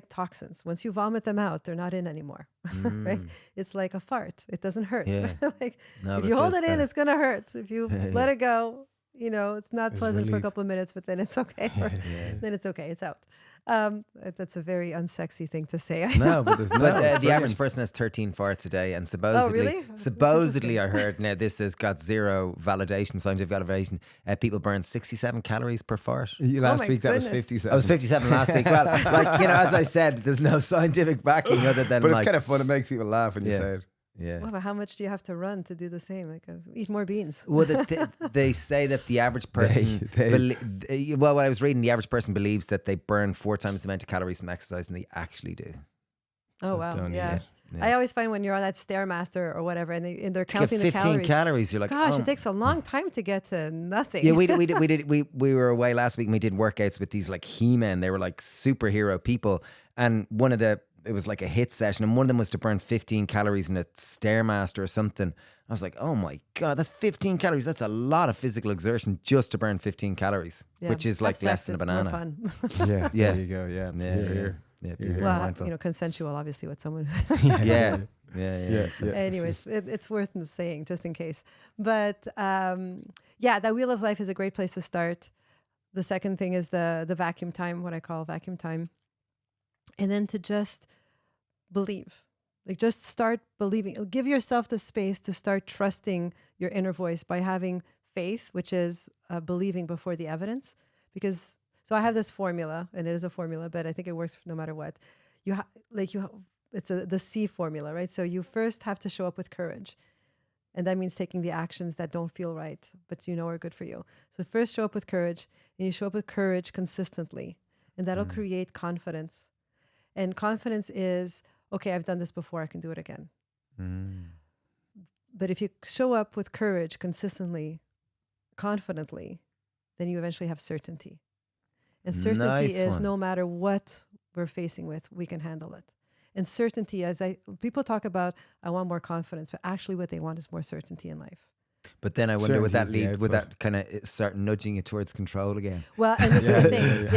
toxins. Once you vomit them out, they're not in anymore, right? It's like a fart. It doesn't hurt. Yeah. If you hold it in, it's going to hurt. If you let it go, it's not pleasant for a couple of minutes, but then it's okay. Then it's okay. It's out. That's a very unsexy thing to say. No, but there's the average person has 13 farts a day, and supposedly I heard, now this has got zero validation, scientific validation, people burn 67 calories per fart. Last week that was 57. I was 57 last week. Well, as I said, there's no scientific backing other than but it's kind of fun. It makes people laugh when you say it. Yeah. Well, but how much do you have to run to do the same? Like, eat more beans. Well, they say that the average person, what I was reading, the average person believes that they burn 4 times the amount of calories from exercise than they actually do. Oh, wow. Yeah. I always find when you're on that Stairmaster or whatever, and they're counting the 15 calories, you're like, gosh, it takes a long time to get to nothing. Yeah, we were away last week and we did workouts with these like He-Men. They were like superhero people, and it was like a hit session, and one of them was to burn 15 calories in a Stairmaster or something. I was like, oh my God, that's 15 calories. That's a lot of physical exertion just to burn 15 calories, which is like less than a banana. More fun. Yeah. There you go. Yeah. Well, consensual, obviously, with someone. Yeah. Anyways, it's worth saying just in case. But that wheel of life is a great place to start. The second thing is the vacuum time, what I call vacuum time. And then to just believe, like just start believing. Give yourself the space to start trusting your inner voice by having faith, which is believing before the evidence. So I have this formula, and it is a formula, but I think it works no matter what. It's the C formula, right? So you first have to show up with courage. And that means taking the actions that don't feel right, but are good for you. So first show up with courage, and you show up with courage consistently. And that'll create confidence. And confidence is, okay, I've done this before, I can do it again. But if you show up with courage consistently, confidently, then you eventually have certainty. And certainty is no matter what we're facing with, we can handle it. And certainty, people talk about, I want more confidence, but actually what they want is more certainty in life. But then I wonder, would that kind of start nudging you towards control again? Well, and this is the thing.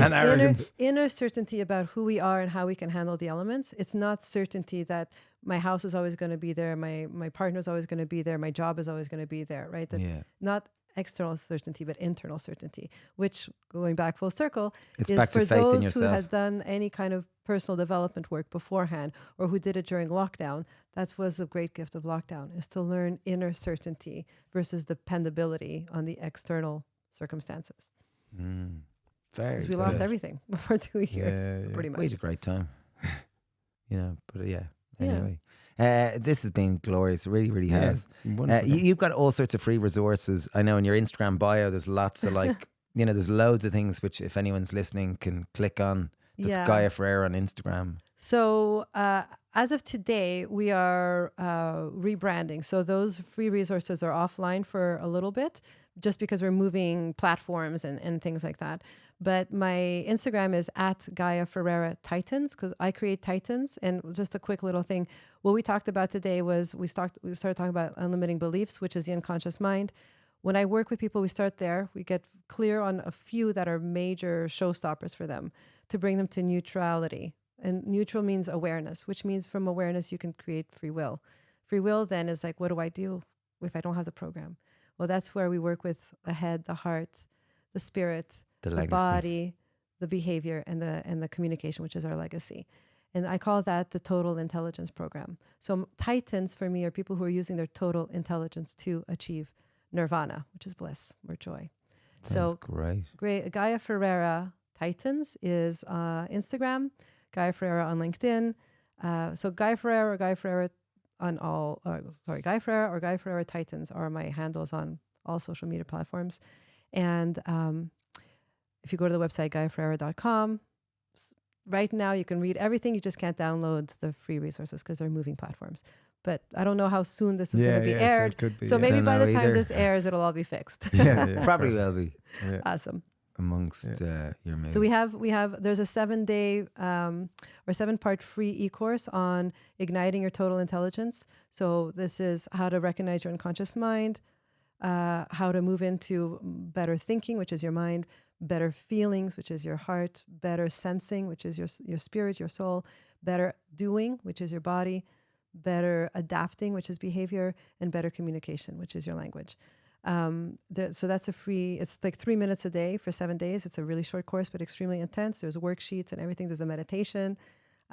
It's inner certainty about who we are and how we can handle the elements. It's not certainty that my house is always going to be there, my partner is always going to be there, my job is always going to be there, right? Not external certainty, but internal certainty, which, going back full circle, is for those who had done any kind of personal development work beforehand, or who did it during lockdown. That was the great gift of lockdown, is to learn inner certainty versus dependability on the external circumstances. Because we lost everything for 2 years, pretty much. We had a great time. Anyway. This has been glorious. It really, really has. You've got all sorts of free resources. I know in your Instagram bio, there's lots of there's loads of things which, if anyone's listening, can click on. That's Gaia Ferreira on Instagram. So as of today, we are rebranding. So those free resources are offline for a little bit, just because we're moving platforms and things like that. But my Instagram is at Gaia Ferreira Titans, because I create Titans. And just a quick little thing. What we talked about today was we started talking about unlimiting beliefs, which is the unconscious mind. When I work with people, we start there. We get clear on a few that are major showstoppers for them to bring them to neutrality. And neutral means awareness, which means from awareness, you can create free will. Free will then is like, what do I do if I don't have the program? Well, that's where we work with the head, the heart, the spirit, The the legacy. body, the behavior, and the communication, which is our legacy. And I call that the total intelligence program. So Titans for me are people who are using their total intelligence to achieve nirvana, which is bliss or joy. Sounds So great. Gaia Ferreira Titans is Instagram, Gaia Ferreira on LinkedIn. So Gaia Ferreira or Gaia Ferreira on all, Gaia Ferreira or Gaia Ferreira Titans are my handles on all social media platforms. And if you go to the website, GaiaFerreira.com, right now you can read everything. You just can't download the free resources because they're moving platforms. But I don't know how soon this is going to be aired. So, it could be, so maybe Don't by know the time either. this airs, it'll all be fixed. Probably will be Awesome. amongst your main. So we have there's a 7-day or 7-part free e-course on igniting your total intelligence. So this is how to recognize your unconscious mind, how to move into better thinking, which is your mind, better feelings, which is your heart, better sensing, which is your spirit, your soul, better doing, which is your body, better adapting, which is behavior, and better communication, which is your language. So that's a free, it's like 3 minutes a day for 7 days. It's a really short course, but extremely intense. There's worksheets and everything. There's a meditation.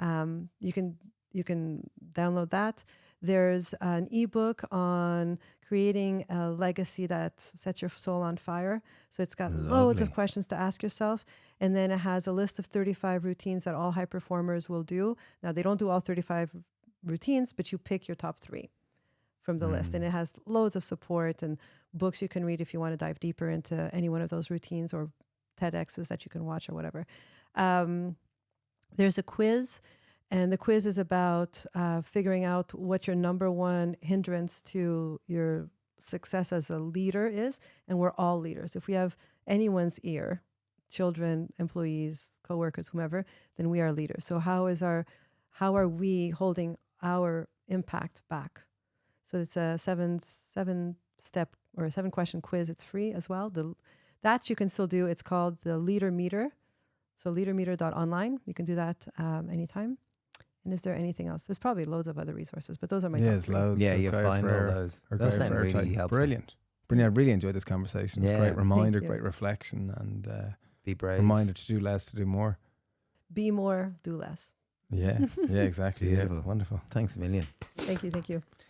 You can download that. There's an ebook on creating a legacy that sets your soul on fire. So it's got loads of Lovely. questions to ask yourself. And then it has a list of 35 routines that all high performers will do. Now, they don't do all 35 routines, but you pick your top 3 from the list. And it has loads of support and books you can read if you want to dive deeper into any one of those routines, or TEDx's that you can watch or whatever. There's a quiz. And the quiz is about figuring out what your number one hindrance to your success as a leader is. And we're all leaders. If we have anyone's ear, children, employees, coworkers, whomever, then we are leaders. So how are we holding our impact back? So it's a 7-step or a 7-question quiz. It's free as well. That you can still do. It's called the Leader Meter. So leadermeter.online. You can do that anytime. And is there anything else? There's probably loads of other resources, but those are my top there's 3. loads. Yeah, of you Gaia find all Ferreira those. or Those Gaia sound Ferreira really type. helpful. Brilliant. I really enjoyed this conversation. It was Yeah. great reminder, you. great reflection, and Be brave. reminder to do less, to do more. Be more, do less. Yeah, exactly. Beautiful. Yeah, wonderful. Thanks a million. Thank you.